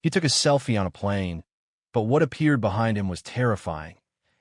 He took a selfie on a plane, but what appeared behind him was terrifying,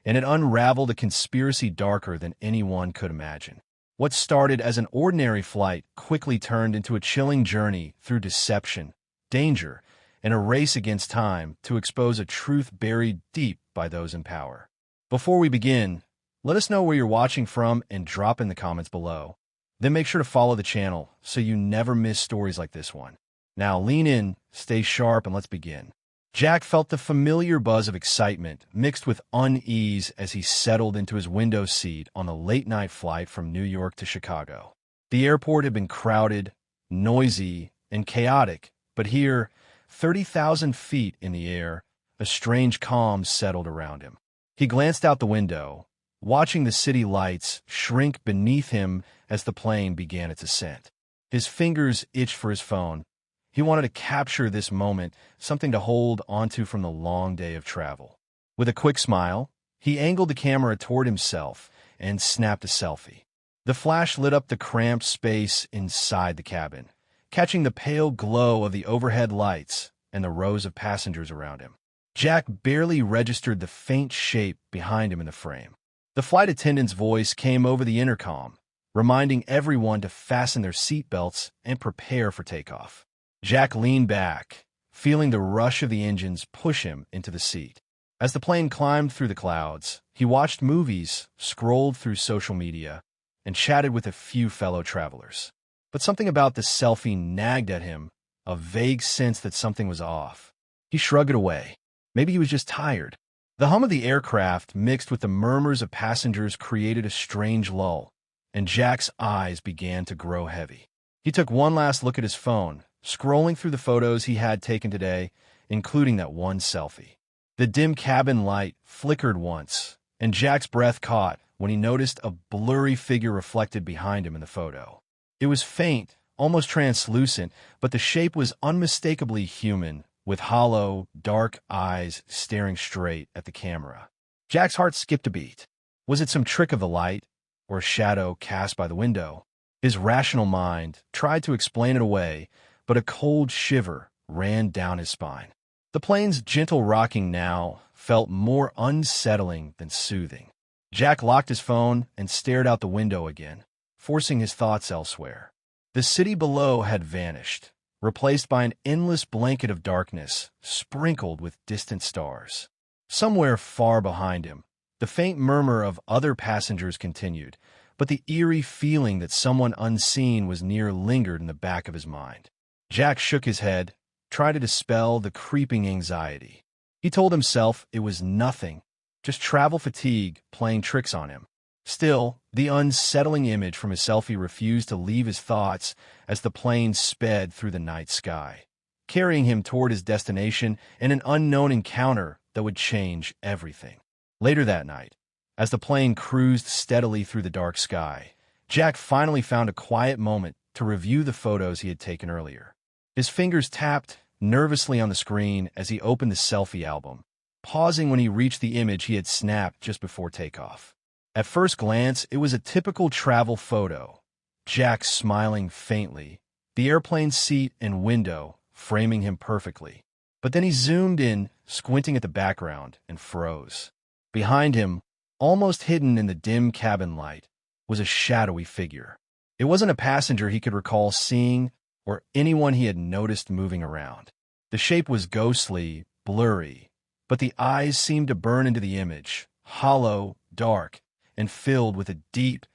and it unraveled a conspiracy darker than anyone could imagine. What started as an ordinary flight quickly turned into a chilling journey through deception, danger, and a race against time to expose a truth buried deep by those in power. Before we begin, let us know where you're watching from and drop in the comments below. Then make sure to follow the channel so you never miss stories like this one. Now lean in, stay sharp, and let's begin. Jack felt the familiar buzz of excitement mixed with unease as he settled into his window seat on the late-night flight from New York to Chicago. The airport had been crowded, noisy, and chaotic, but here, 30,000 feet in the air, a strange calm settled around him. He glanced out the window, watching the city lights shrink beneath him as the plane began its ascent. His fingers itched for his phone. He wanted to capture this moment, something to hold onto from the long day of travel. With a quick smile, he angled the camera toward himself and snapped a selfie. The flash lit up the cramped space inside the cabin, catching the pale glow of the overhead lights and the rows of passengers around him. Jack barely registered the faint shape behind him in the frame. The flight attendant's voice came over the intercom, reminding everyone to fasten their seatbelts and prepare for takeoff. Jack leaned back, feeling the rush of the engines push him into the seat. As the plane climbed through the clouds, he watched movies, scrolled through social media, and chatted with a few fellow travelers. But something about the selfie nagged at him, a vague sense that something was off. He shrugged it away. Maybe he was just tired. The hum of the aircraft mixed with the murmurs of passengers created a strange lull, and Jack's eyes began to grow heavy. He took one last look at his phone, scrolling through the photos he had taken today, including that one selfie. The dim cabin light flickered once, and Jack's breath caught when he noticed a blurry figure reflected behind him in the photo. It was faint, almost translucent, but the shape was unmistakably human, with hollow, dark eyes staring straight at the camera. Jack's heart skipped a beat. Was it some trick of the light, or a shadow cast by the window? His rational mind tried to explain it away, but a cold shiver ran down his spine. The plane's gentle rocking now felt more unsettling than soothing. Jack locked his phone and stared out the window again, forcing his thoughts elsewhere. The city below had vanished, replaced by an endless blanket of darkness, sprinkled with distant stars. Somewhere far behind him, the faint murmur of other passengers continued, but the eerie feeling that someone unseen was near lingered in the back of his mind. Jack shook his head, tried to dispel the creeping anxiety. He told himself it was nothing, just travel fatigue playing tricks on him. Still, the unsettling image from his selfie refused to leave his thoughts as the plane sped through the night sky, carrying him toward his destination in an unknown encounter that would change everything. Later that night, as the plane cruised steadily through the dark sky, Jack finally found a quiet moment to review the photos he had taken earlier. His fingers tapped nervously on the screen as he opened the selfie album, pausing when he reached the image he had snapped just before takeoff. At first glance, it was a typical travel photo, Jack smiling faintly, the airplane seat and window framing him perfectly. But then he zoomed in, squinting at the background, and froze. Behind him, almost hidden in the dim cabin light, was a shadowy figure. It wasn't a passenger he could recall seeing or anyone he had noticed moving around. The shape was ghostly, blurry, but the eyes seemed to burn into the image, hollow, dark, and filled with a deep,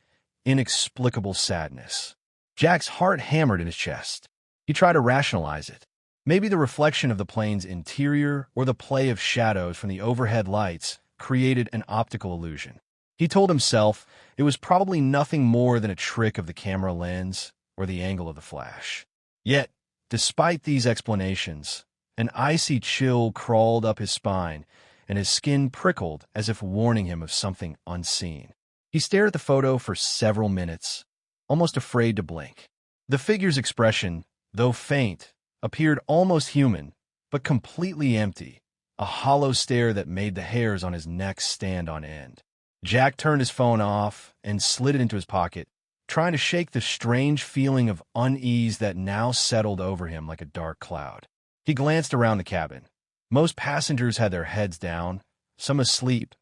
inexplicable sadness. Jack's heart hammered in his chest. He tried to rationalize it. Maybe the reflection of the plane's interior or the play of shadows from the overhead lights created an optical illusion. He told himself it was probably nothing more than a trick of the camera lens or the angle of the flash. Yet, despite these explanations, an icy chill crawled up his spine, and his skin prickled as if warning him of something unseen. He stared at the photo for several minutes, almost afraid to blink. The figure's expression, though faint, appeared almost human, but completely empty, a hollow stare that made the hairs on his neck stand on end. Jack turned his phone off and slid it into his pocket, trying to shake the strange feeling of unease that now settled over him like a dark cloud. He glanced around the cabin. Most passengers had their heads down, some asleep,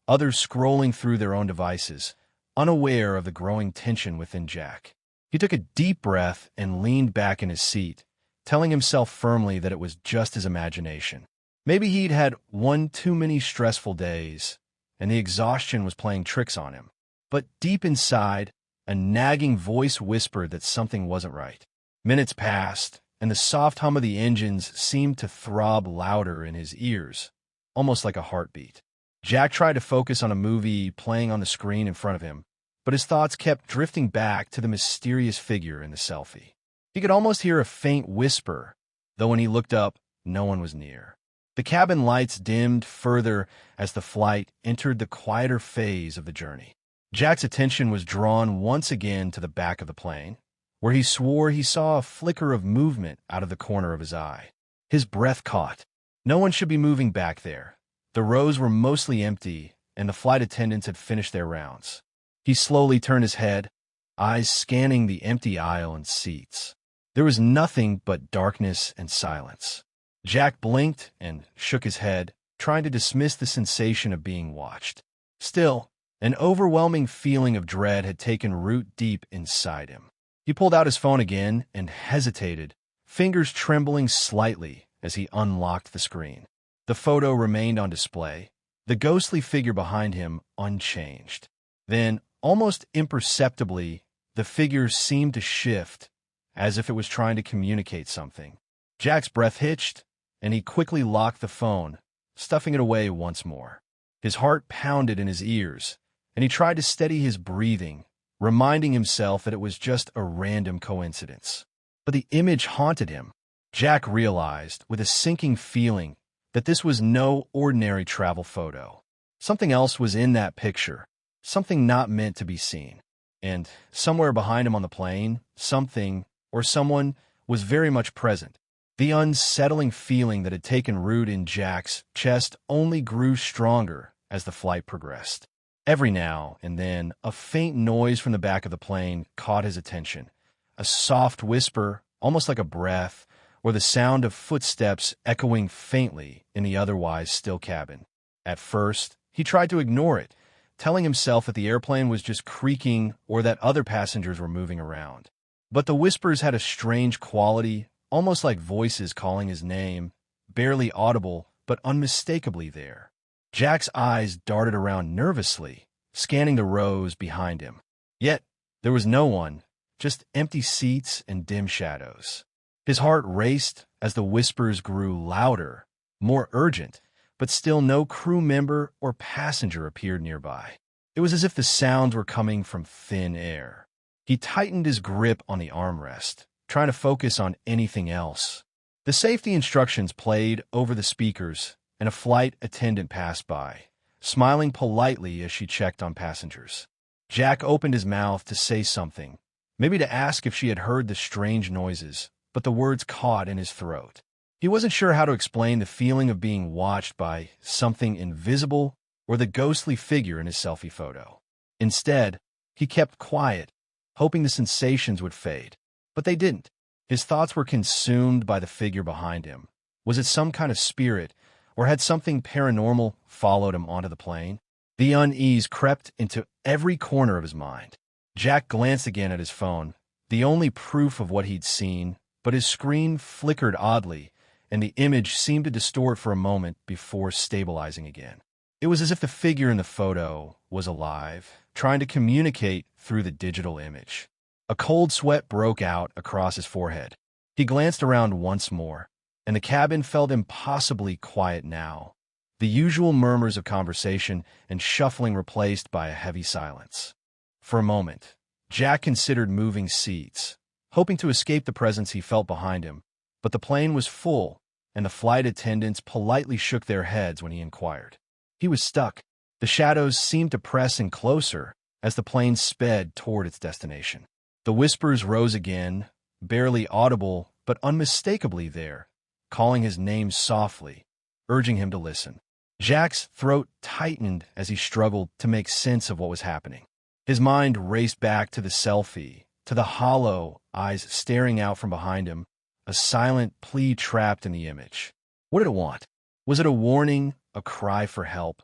others scrolling through their own devices, unaware of the growing tension within Jack. He took a deep breath and leaned back in his seat, telling himself firmly that it was just his imagination. Maybe he'd had one too many stressful days, and the exhaustion was playing tricks on him. But deep inside, a nagging voice whispered that something wasn't right. Minutes passed, and the soft hum of the engines seemed to throb louder in his ears, almost like a heartbeat. Jack tried to focus on a movie playing on the screen in front of him, but his thoughts kept drifting back to the mysterious figure in the selfie. He could almost hear a faint whisper, though when he looked up, no one was near. The cabin lights dimmed further as the flight entered the quieter phase of the journey. Jack's attention was drawn once again to the back of the plane, where he swore he saw a flicker of movement out of the corner of his eye. His breath caught. No one should be moving back there. The rows were mostly empty, and the flight attendants had finished their rounds. He slowly turned his head, eyes scanning the empty aisle and seats. There was nothing but darkness and silence. Jack blinked and shook his head, trying to dismiss the sensation of being watched. Still, an overwhelming feeling of dread had taken root deep inside him. He pulled out his phone again and hesitated, fingers trembling slightly as he unlocked the screen. The photo remained on display, the ghostly figure behind him unchanged. Then, almost imperceptibly, the figure seemed to shift, as if it was trying to communicate something. Jack's breath hitched, and he quickly locked the phone, stuffing it away once more. His heart pounded in his ears, and he tried to steady his breathing, reminding himself that it was just a random coincidence. But the image haunted him. Jack realized, with a sinking feeling, that this was no ordinary travel photo. Something else was in that picture, something not meant to be seen. And somewhere behind him on the plane, something or someone was very much present. The unsettling feeling that had taken root in Jack's chest only grew stronger as the flight progressed. Every now and then, a faint noise from the back of the plane caught his attention. A soft whisper, almost like a breath, or the sound of footsteps echoing faintly in the otherwise still cabin. At first, he tried to ignore it, telling himself that the airplane was just creaking or that other passengers were moving around. But the whispers had a strange quality, almost like voices calling his name, barely audible but unmistakably there. Jack's eyes darted around nervously, scanning the rows behind him. Yet, there was no one, just empty seats and dim shadows. His heart raced as the whispers grew louder, more urgent, but still no crew member or passenger appeared nearby. It was as if the sounds were coming from thin air. He tightened his grip on the armrest, trying to focus on anything else. The safety instructions played over the speakers, and a flight attendant passed by, smiling politely as she checked on passengers. Jack opened his mouth to say something, maybe to ask if she had heard the strange noises, but the words caught in his throat. He wasn't sure how to explain the feeling of being watched by something invisible or the ghostly figure in his selfie photo. Instead, he kept quiet, hoping the sensations would fade. But they didn't. His thoughts were consumed by the figure behind him. Was it some kind of spirit, or had something paranormal followed him onto the plane? The unease crept into every corner of his mind. Jack glanced again at his phone, the only proof of what he'd seen, but his screen flickered oddly, and the image seemed to distort for a moment before stabilizing again. It was as if the figure in the photo was alive, trying to communicate through the digital image. A cold sweat broke out across his forehead. He glanced around once more, and the cabin felt impossibly quiet now, the usual murmurs of conversation and shuffling replaced by a heavy silence. For a moment, Jack considered moving seats, hoping to escape the presence he felt behind him, but the plane was full, and the flight attendants politely shook their heads when he inquired. He was stuck. The shadows seemed to press in closer as the plane sped toward its destination. The whispers rose again, barely audible but unmistakably there, calling his name softly, urging him to listen. Jack's throat tightened as he struggled to make sense of what was happening. His mind raced back to the selfie, to the hollow eyes staring out from behind him, a silent plea trapped in the image. What did it want? Was it a warning, a cry for help,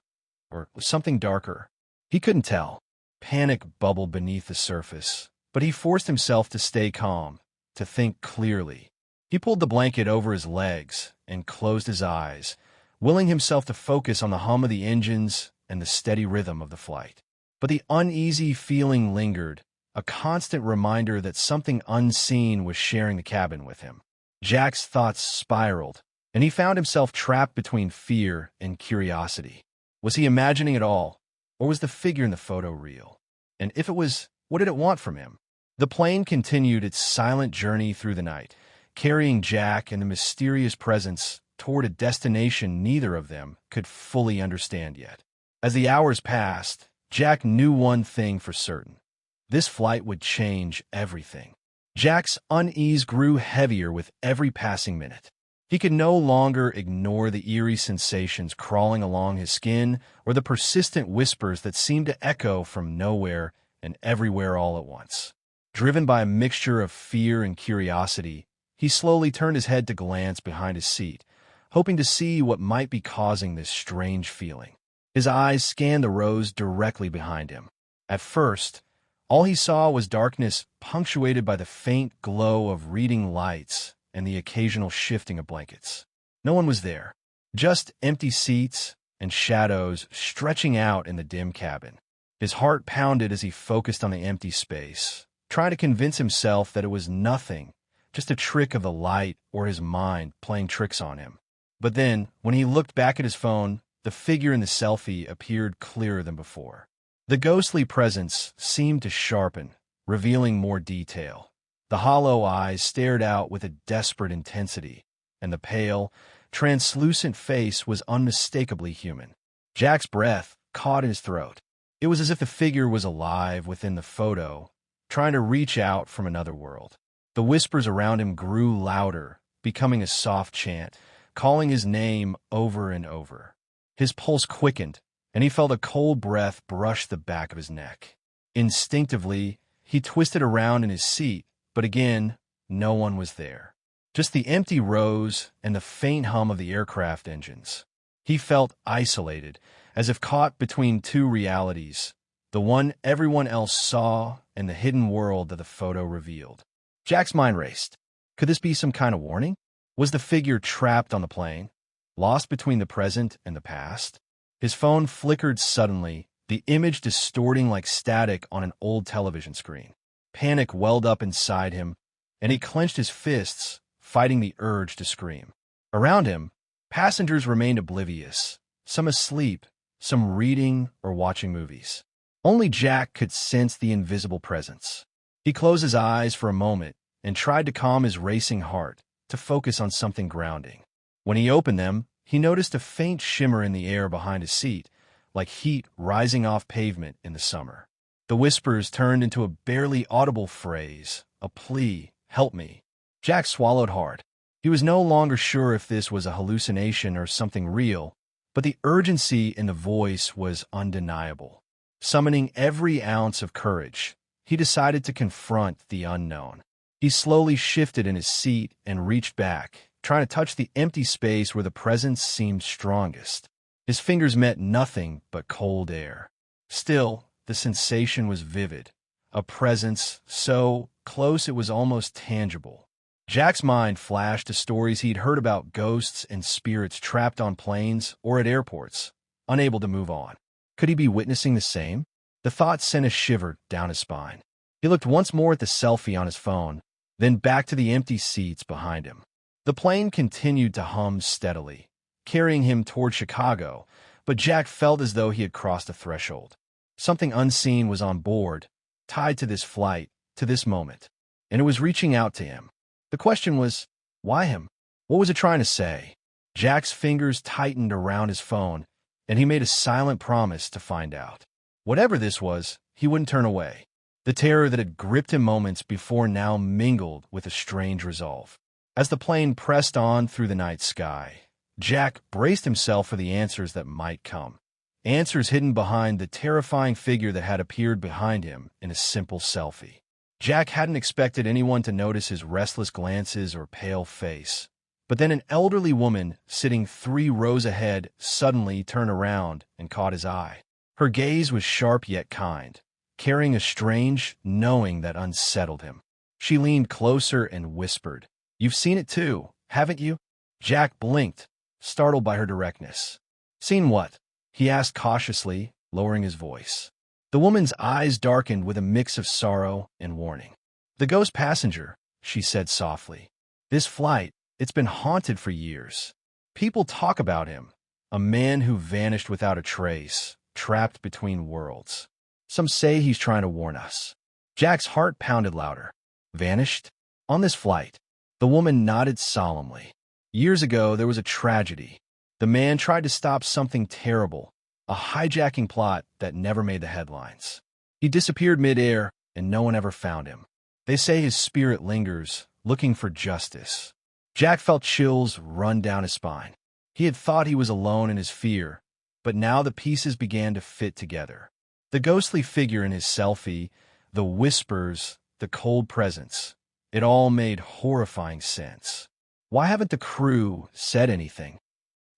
or something darker? He couldn't tell. Panic bubbled beneath the surface, but he forced himself to stay calm, to think clearly. He pulled the blanket over his legs and closed his eyes, willing himself to focus on the hum of the engines and the steady rhythm of the flight. But the uneasy feeling lingered, a constant reminder that something unseen was sharing the cabin with him. Jack's thoughts spiraled, and he found himself trapped between fear and curiosity. Was he imagining it all, or was the figure in the photo real? And if it was, what did it want from him? The plane continued its silent journey through the night, carrying Jack and the mysterious presence toward a destination neither of them could fully understand yet. As the hours passed, Jack knew one thing for certain. This flight would change everything. Jack's unease grew heavier with every passing minute. He could no longer ignore the eerie sensations crawling along his skin or the persistent whispers that seemed to echo from nowhere and everywhere all at once. Driven by a mixture of fear and curiosity, he slowly turned his head to glance behind his seat, hoping to see what might be causing this strange feeling. His eyes scanned the rows directly behind him. At first, all he saw was darkness punctuated by the faint glow of reading lights and the occasional shifting of blankets. No one was there, just empty seats and shadows stretching out in the dim cabin. His heart pounded as he focused on the empty space, trying to convince himself that it was nothing, just a trick of the light or his mind playing tricks on him. But then, when he looked back at his phone, the figure in the selfie appeared clearer than before. The ghostly presence seemed to sharpen, revealing more detail. The hollow eyes stared out with a desperate intensity, and the pale, translucent face was unmistakably human. Jack's breath caught in his throat. It was as if the figure was alive within the photo, trying to reach out from another world. The whispers around him grew louder, becoming a soft chant, calling his name over and over. His pulse quickened, and he felt a cold breath brush the back of his neck. Instinctively, he twisted around in his seat, but again, no one was there. Just the empty rows and the faint hum of the aircraft engines. He felt isolated, as if caught between two realities, the one everyone else saw and the hidden world that the photo revealed. Jack's mind raced. Could this be some kind of warning? Was the figure trapped on the plane, lost between the present and the past? His phone flickered suddenly, the image distorting like static on an old television screen. Panic welled up inside him, and he clenched his fists, fighting the urge to scream. Around him, passengers remained oblivious, some asleep, some reading or watching movies. Only Jack could sense the invisible presence. He closed his eyes for a moment and tried to calm his racing heart, to focus on something grounding. When he opened them, he noticed a faint shimmer in the air behind his seat, like heat rising off pavement in the summer. The whispers turned into a barely audible phrase, a plea, "Help me." Jack swallowed hard. He was no longer sure if this was a hallucination or something real, but the urgency in the voice was undeniable. Summoning every ounce of courage, he decided to confront the unknown. He slowly shifted in his seat and reached back, trying to touch the empty space where the presence seemed strongest. His fingers met nothing but cold air. Still, the sensation was vivid, a presence so close it was almost tangible. Jack's mind flashed to stories he'd heard about ghosts and spirits trapped on planes or at airports, unable to move on. Could he be witnessing the same? The thought sent a shiver down his spine. He looked once more at the selfie on his phone, then back to the empty seats behind him. The plane continued to hum steadily, carrying him toward Chicago, but Jack felt as though he had crossed a threshold. Something unseen was on board, tied to this flight, to this moment, and it was reaching out to him. The question was, why him? What was it trying to say? Jack's fingers tightened around his phone, and he made a silent promise to find out. Whatever this was, he wouldn't turn away. The terror that had gripped him moments before now mingled with a strange resolve. As the plane pressed on through the night sky, Jack braced himself for the answers that might come. Answers hidden behind the terrifying figure that had appeared behind him in a simple selfie. Jack hadn't expected anyone to notice his restless glances or pale face. But then an elderly woman, sitting 3 rows ahead, suddenly turned around and caught his eye. Her gaze was sharp yet kind, carrying a strange knowing that unsettled him. She leaned closer and whispered, "You've seen it too, haven't you?" Jack blinked, startled by her directness. "Seen what?" he asked cautiously, lowering his voice. The woman's eyes darkened with a mix of sorrow and warning. "The ghost passenger," she said softly. "This flight, it's been haunted for years. People talk about him, a man who vanished without a trace, trapped between worlds. Some say he's trying to warn us." Jack's heart pounded louder. "Vanished? On this flight?" The woman nodded solemnly. "Years ago, there was a tragedy. The man tried to stop something terrible, a hijacking plot that never made the headlines. He disappeared midair, and no one ever found him. They say his spirit lingers, looking for justice." Jack felt chills run down his spine. He had thought he was alone in his fear, but now the pieces began to fit together. The ghostly figure in his selfie, the whispers, the cold presence, it all made horrifying sense. "Why haven't the crew said anything?"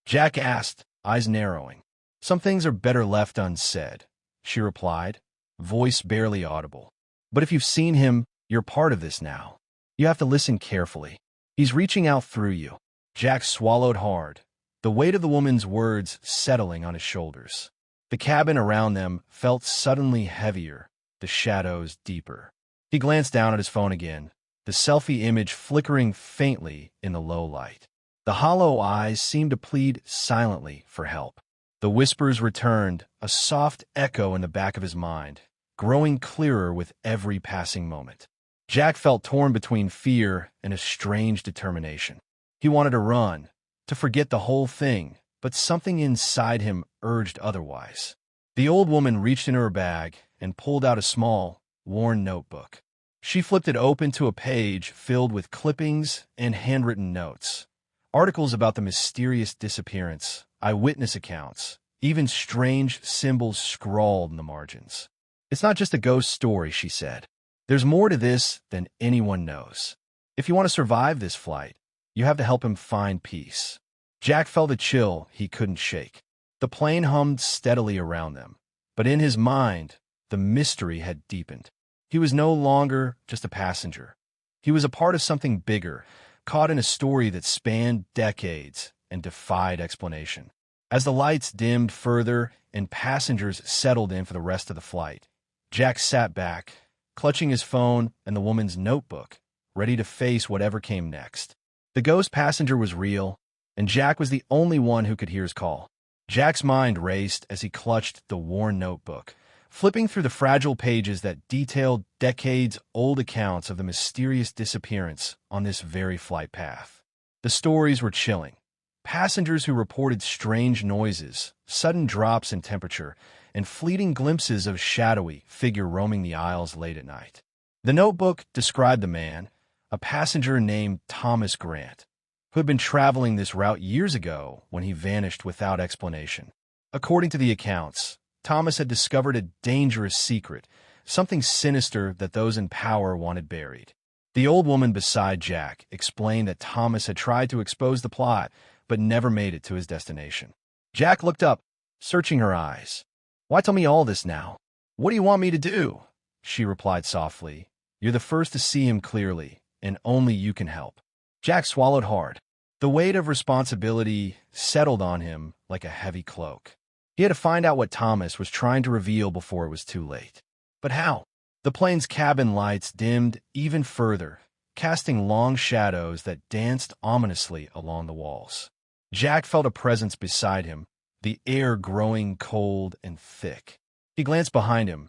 Jack asked, eyes narrowing. "Some things are better left unsaid," she replied, voice barely audible. "But if you've seen him, you're part of this now. You have to listen carefully. He's reaching out through you." Jack swallowed hard, the weight of the woman's words settling on his shoulders. The cabin around them felt suddenly heavier, the shadows deeper. He glanced down at his phone again, the selfie image flickering faintly in the low light. The hollow eyes seemed to plead silently for help. The whispers returned, a soft echo in the back of his mind, growing clearer with every passing moment. Jack felt torn between fear and a strange determination. He wanted to run, to forget the whole thing, but something inside him urged otherwise. The old woman reached into her bag and pulled out a small, worn notebook. She flipped it open to a page filled with clippings and handwritten notes. Articles about the mysterious disappearance, eyewitness accounts, even strange symbols scrawled in the margins. "It's not just a ghost story," she said. "There's more to this than anyone knows. If you want to survive this flight, you have to help him find peace." Jack felt a chill he couldn't shake. The plane hummed steadily around them, but in his mind, the mystery had deepened. He was no longer just a passenger. He was a part of something bigger, caught in a story that spanned decades and defied explanation. As the lights dimmed further and passengers settled in for the rest of the flight, Jack sat back, clutching his phone and the woman's notebook, ready to face whatever came next. The ghost passenger was real, and Jack was the only one who could hear his call. Jack's mind raced as he clutched the worn notebook, flipping through the fragile pages that detailed decades-old accounts of the mysterious disappearance on this very flight path. The stories were chilling. Passengers who reported strange noises, sudden drops in temperature, and fleeting glimpses of a shadowy figure roaming the aisles late at night. The notebook described the man, a passenger named Thomas Grant, who had been traveling this route years ago when he vanished without explanation. According to the accounts, Thomas had discovered a dangerous secret, something sinister that those in power wanted buried. The old woman beside Jack explained that Thomas had tried to expose the plot, but never made it to his destination. Jack looked up, searching her eyes. "Why tell me all this now? What do you want me to do?" She replied softly, "You're the first to see him clearly, and only you can help." Jack swallowed hard. The weight of responsibility settled on him like a heavy cloak. He had to find out what Thomas was trying to reveal before it was too late. But how? The plane's cabin lights dimmed even further, casting long shadows that danced ominously along the walls. Jack felt a presence beside him, the air growing cold and thick. He glanced behind him.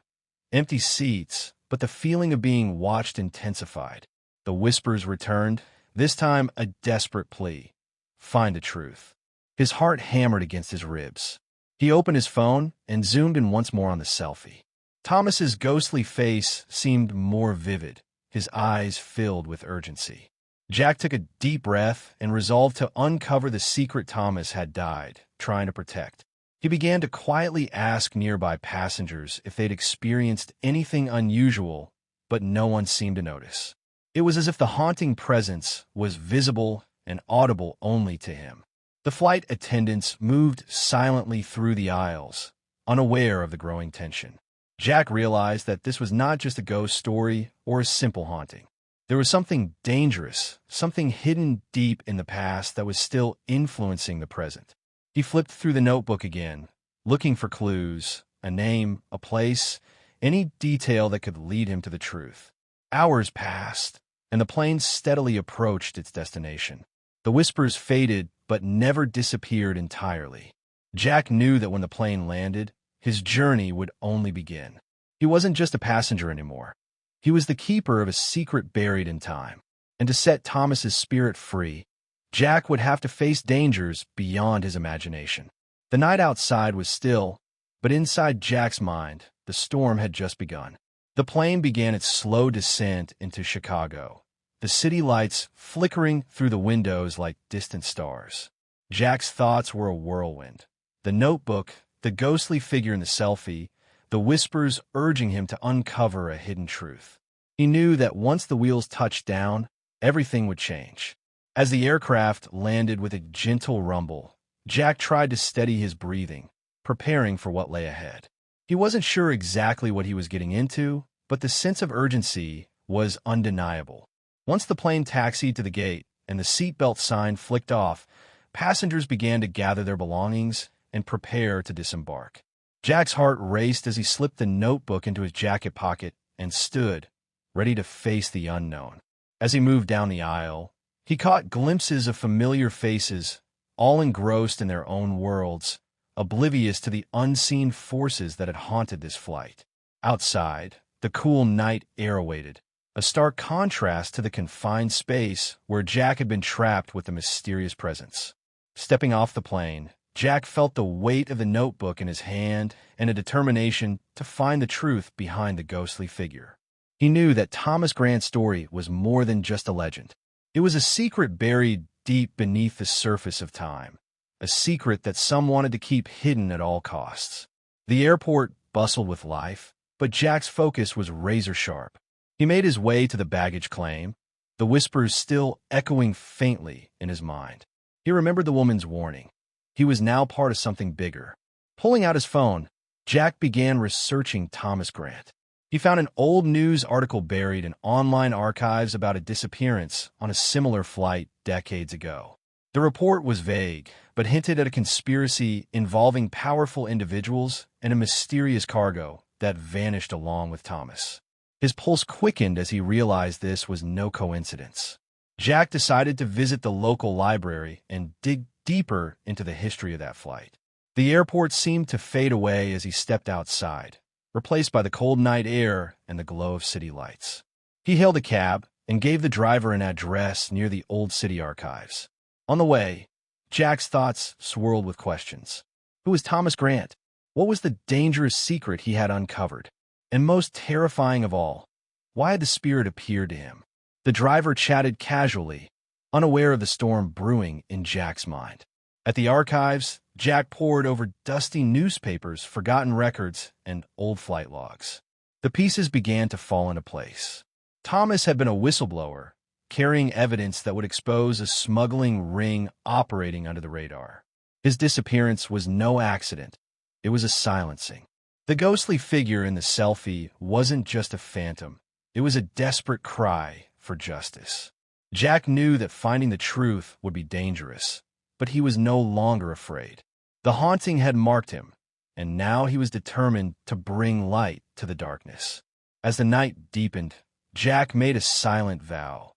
Empty seats, but the feeling of being watched intensified. The whispers returned, this time a desperate plea. Find the truth. His heart hammered against his ribs. He opened his phone and zoomed in once more on the selfie. Thomas's ghostly face seemed more vivid, his eyes filled with urgency. Jack took a deep breath and resolved to uncover the secret Thomas had died trying to protect. He began to quietly ask nearby passengers if they'd experienced anything unusual, but no one seemed to notice. It was as if the haunting presence was visible and audible only to him. The flight attendants moved silently through the aisles, unaware of the growing tension. Jack realized that this was not just a ghost story or a simple haunting. There was something dangerous, something hidden deep in the past that was still influencing the present. He flipped through the notebook again, looking for clues, a name, a place, any detail that could lead him to the truth. Hours passed, and the plane steadily approached its destination. The whispers faded but never disappeared entirely. Jack knew that when the plane landed, his journey would only begin. He wasn't just a passenger anymore. He was the keeper of a secret buried in time. And to set Thomas's spirit free, Jack would have to face dangers beyond his imagination. The night outside was still, but inside Jack's mind, the storm had just begun. The plane began its slow descent into Chicago, the city lights flickering through the windows like distant stars. Jack's thoughts were a whirlwind. The notebook, the ghostly figure in the selfie, the whispers urging him to uncover a hidden truth. He knew that once the wheels touched down, everything would change. As the aircraft landed with a gentle rumble, Jack tried to steady his breathing, preparing for what lay ahead. He wasn't sure exactly what he was getting into, but the sense of urgency was undeniable. Once the plane taxied to the gate and the seatbelt sign flicked off, passengers began to gather their belongings and prepare to disembark. Jack's heart raced as he slipped the notebook into his jacket pocket and stood, ready to face the unknown. As he moved down the aisle, he caught glimpses of familiar faces, all engrossed in their own worlds, oblivious to the unseen forces that had haunted this flight. Outside, the cool night air awaited, a stark contrast to the confined space where Jack had been trapped with the mysterious presence. Stepping off the plane, Jack felt the weight of the notebook in his hand and a determination to find the truth behind the ghostly figure. He knew that Thomas Grant's story was more than just a legend. It was a secret buried deep beneath the surface of time, a secret that some wanted to keep hidden at all costs. The airport bustled with life, but Jack's focus was razor-sharp. He made his way to the baggage claim, the whispers still echoing faintly in his mind. He remembered the woman's warning. He was now part of something bigger. Pulling out his phone, Jack began researching Thomas Grant. He found an old news article buried in online archives about a disappearance on a similar flight decades ago. The report was vague, but hinted at a conspiracy involving powerful individuals and a mysterious cargo that vanished along with Thomas. His pulse quickened as he realized this was no coincidence. Jack decided to visit the local library and dig deeper into the history of that flight. The airport seemed to fade away as he stepped outside, replaced by the cold night air and the glow of city lights. He hailed a cab and gave the driver an address near the old city archives. On the way, Jack's thoughts swirled with questions. Who was Thomas Grant? What was the dangerous secret he had uncovered? And most terrifying of all, why had the spirit appeared to him? The driver chatted casually, unaware of the storm brewing in Jack's mind. At the archives, Jack pored over dusty newspapers, forgotten records, and old flight logs. The pieces began to fall into place. Thomas had been a whistleblower, carrying evidence that would expose a smuggling ring operating under the radar. His disappearance was no accident. It was a silencing. The ghostly figure in the selfie wasn't just a phantom. It was a desperate cry for justice. Jack knew that finding the truth would be dangerous, but he was no longer afraid. The haunting had marked him, and now he was determined to bring light to the darkness. As the night deepened, Jack made a silent vow.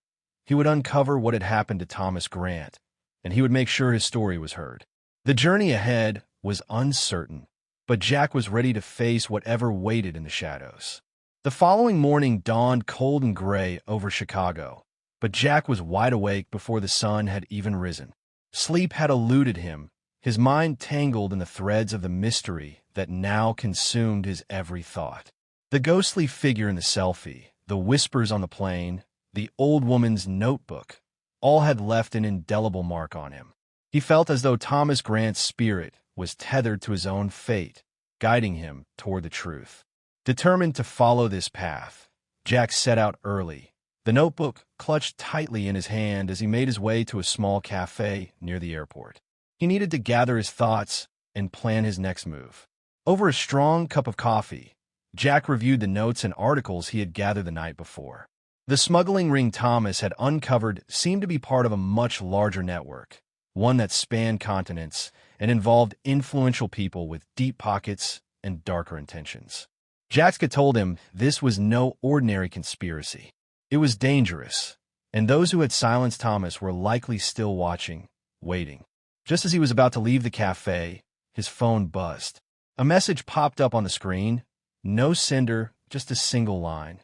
He would uncover what had happened to Thomas Grant, and he would make sure his story was heard. The journey ahead was uncertain, but Jack was ready to face whatever waited in the shadows. The following morning dawned cold and gray over Chicago, but Jack was wide awake before the sun had even risen. Sleep had eluded him, his mind tangled in the threads of the mystery that now consumed his every thought. The ghostly figure in the selfie, the whispers on the plane, the old woman's notebook, all had left an indelible mark on him. He felt as though Thomas Grant's spirit was tethered to his own fate, guiding him toward the truth. Determined to follow this path, Jack set out early, the notebook clutched tightly in his hand as he made his way to a small cafe near the airport. He needed to gather his thoughts and plan his next move. Over a strong cup of coffee, Jack reviewed the notes and articles he had gathered the night before. The smuggling ring Thomas had uncovered seemed to be part of a much larger network, one that spanned continents and involved influential people with deep pockets and darker intentions. Jack had told him this was no ordinary conspiracy. It was dangerous, and those who had silenced Thomas were likely still watching, waiting. Just as he was about to leave the cafe, his phone buzzed. A message popped up on the screen. No sender, just a single line.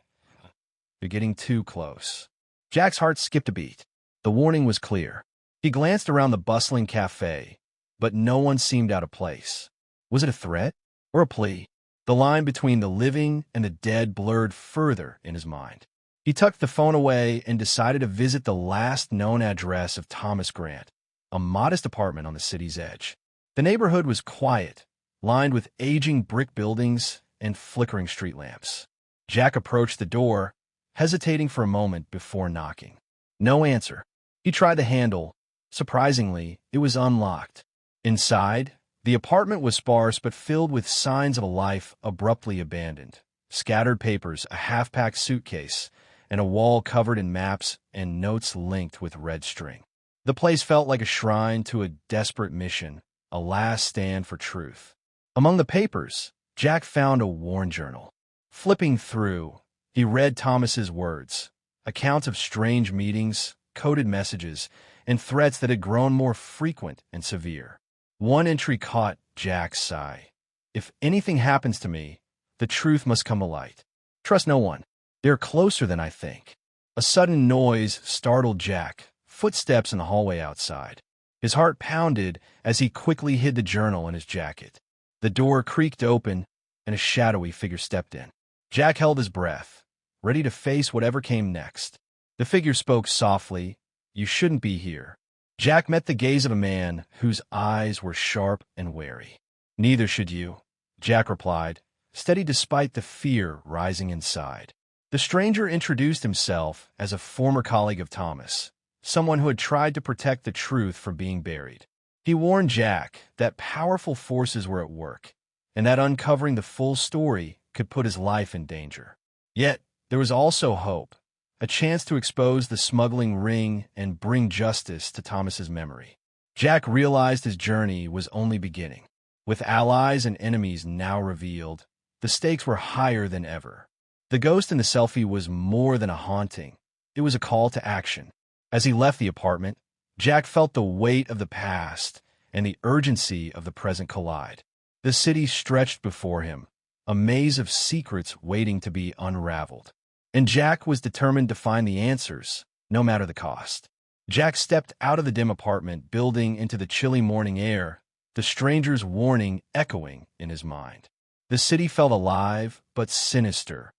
"You're getting too close." Jack's heart skipped a beat. The warning was clear. He glanced around the bustling cafe, but no one seemed out of place. Was it a threat or a plea? The line between the living and the dead blurred further in his mind. He tucked the phone away and decided to visit the last known address of Thomas Grant, a modest apartment on the city's edge. The neighborhood was quiet, lined with aging brick buildings and flickering street lamps. Jack approached the door, hesitating for a moment before knocking. No answer. He tried the handle. Surprisingly, it was unlocked. Inside, the apartment was sparse but filled with signs of a life abruptly abandoned. Scattered papers, a half-packed suitcase, and a wall covered in maps and notes linked with red string. The place felt like a shrine to a desperate mission, a last stand for truth. Among the papers, Jack found a worn journal. Flipping through, he read Thomas's words, accounts of strange meetings, coded messages, and threats that had grown more frequent and severe. One entry caught Jack's sigh. "If anything happens to me, the truth must come to light. Trust no one. They're closer than I think." A sudden noise startled Jack, footsteps in the hallway outside. His heart pounded as he quickly hid the journal in his jacket. The door creaked open, and a shadowy figure stepped in. Jack held his breath, ready to face whatever came next. The figure spoke softly, "You shouldn't be here." Jack met the gaze of a man whose eyes were sharp and wary. "Neither should you," Jack replied, steady despite the fear rising inside. The stranger introduced himself as a former colleague of Thomas, someone who had tried to protect the truth from being buried. He warned Jack that powerful forces were at work, and that uncovering the full story could put his life in danger. Yet, there was also hope, a chance to expose the smuggling ring and bring justice to Thomas's memory. Jack realized his journey was only beginning. With allies and enemies now revealed, the stakes were higher than ever. The ghost in the selfie was more than a haunting. It was a call to action. As he left the apartment, Jack felt the weight of the past and the urgency of the present collide. The city stretched before him, a maze of secrets waiting to be unraveled. And Jack was determined to find the answers, no matter the cost. Jack stepped out of the dim apartment building into the chilly morning air, the stranger's warning echoing in his mind. The city felt alive but sinister,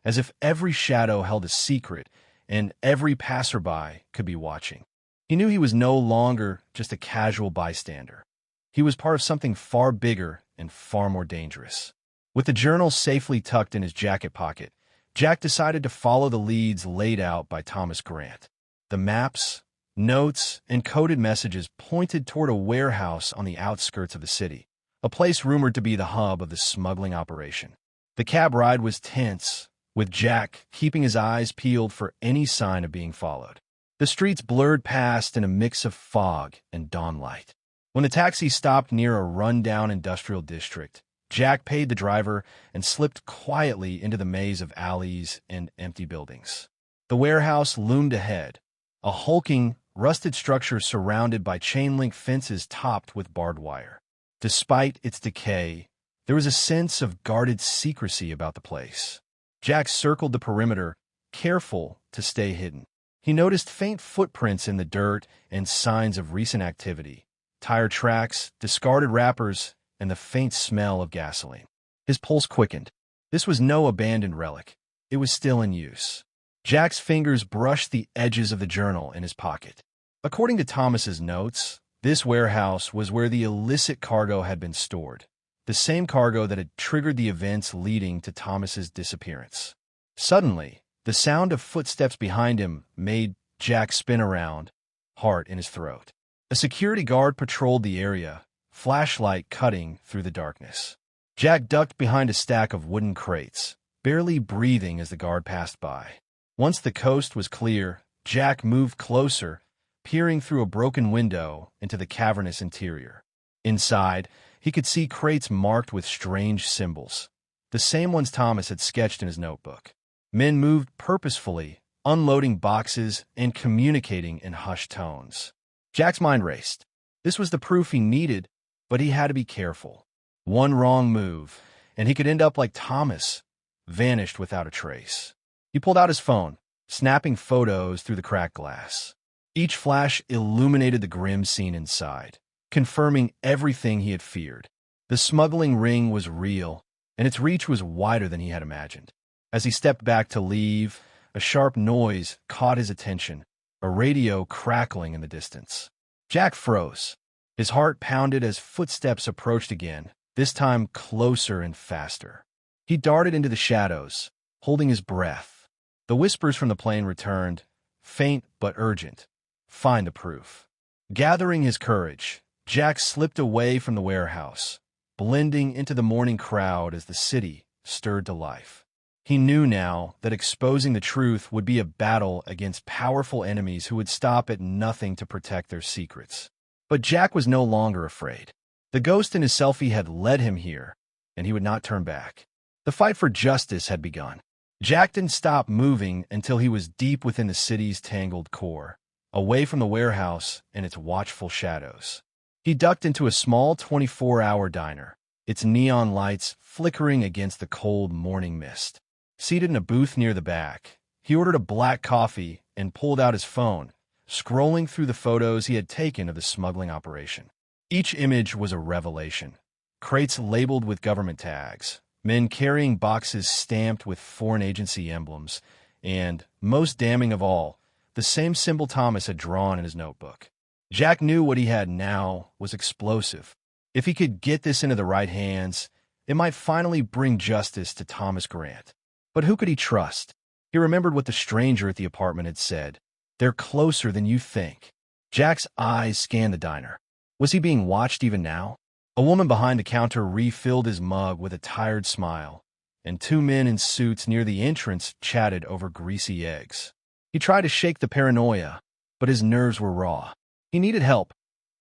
as if every shadow held a secret and every passerby could be watching. He knew he was no longer just a casual bystander. He was part of something far bigger and far more dangerous. With the journal safely tucked in his jacket pocket, Jack decided to follow the leads laid out by Thomas Grant. The maps, notes, and coded messages pointed toward a warehouse on the outskirts of the city, a place rumored to be the hub of the smuggling operation. The cab ride was tense, with Jack keeping his eyes peeled for any sign of being followed. The streets blurred past in a mix of fog and dawn light. When the taxi stopped near a run-down industrial district, Jack paid the driver and slipped quietly into the maze of alleys and empty buildings. The warehouse loomed ahead, a hulking, rusted structure surrounded by chain-link fences topped with barbed wire. Despite its decay, there was a sense of guarded secrecy about the place. Jack circled the perimeter, careful to stay hidden. He noticed faint footprints in the dirt and signs of recent activity, tire tracks, discarded wrappers, and the faint smell of gasoline. His pulse quickened. This was no abandoned relic. It was still in use. Jack's fingers brushed the edges of the journal in his pocket. According to Thomas's notes, this warehouse was where the illicit cargo had been stored, the same cargo that had triggered the events leading to Thomas's disappearance. Suddenly, The sound of footsteps behind him made Jack spin around, heart in his throat. A security guard patrolled the area, flashlight cutting through the darkness. Jack ducked behind a stack of wooden crates, barely breathing as the guard passed by. Once the coast was clear, Jack moved closer, peering through a broken window into the cavernous interior. Inside, he could see crates marked with strange symbols, the same ones Thomas had sketched in his notebook. Men moved purposefully, unloading boxes and communicating in hushed tones. Jack's mind raced. This was the proof he needed, but he had to be careful. One wrong move, and he could end up like Thomas, vanished without a trace. He pulled out his phone, snapping photos through the cracked glass. Each flash illuminated the grim scene inside, confirming everything he had feared. The smuggling ring was real, and its reach was wider than he had imagined. As he stepped back to leave, a sharp noise caught his attention, a radio crackling in the distance. Jack froze. His heart pounded as footsteps approached again, this time closer and faster. He darted into the shadows, holding his breath. The whispers from the plane returned, faint but urgent. Find the proof. Gathering his courage, Jack slipped away from the warehouse, blending into the morning crowd as the city stirred to life. He knew now that exposing the truth would be a battle against powerful enemies who would stop at nothing to protect their secrets. But Jack was no longer afraid. The ghost in his selfie had led him here, and he would not turn back. The fight for justice had begun. Jack didn't stop moving until he was deep within the city's tangled core, away from the warehouse and its watchful shadows. He ducked into a small 24-hour diner, its neon lights flickering against the cold morning mist. Seated in a booth near the back, he ordered a black coffee and pulled out his phone, scrolling through the photos he had taken of the smuggling operation. Each image was a revelation. Crates labeled with government tags, men carrying boxes stamped with foreign agency emblems, and, most damning of all, the same symbol Thomas had drawn in his notebook. Jack knew what he had now was explosive. If he could get this into the right hands, it might finally bring justice to Thomas Grant. But who could he trust? He remembered what the stranger at the apartment had said. They're closer than you think. Jack's eyes scanned the diner. Was he being watched even now? A woman behind the counter refilled his mug with a tired smile, and two men in suits near the entrance chatted over greasy eggs. He tried to shake the paranoia, but his nerves were raw. He needed help,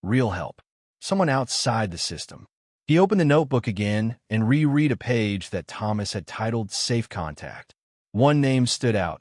real help, someone outside the system. He opened the notebook again and reread a page that Thomas had titled Safe Contact. One name stood out,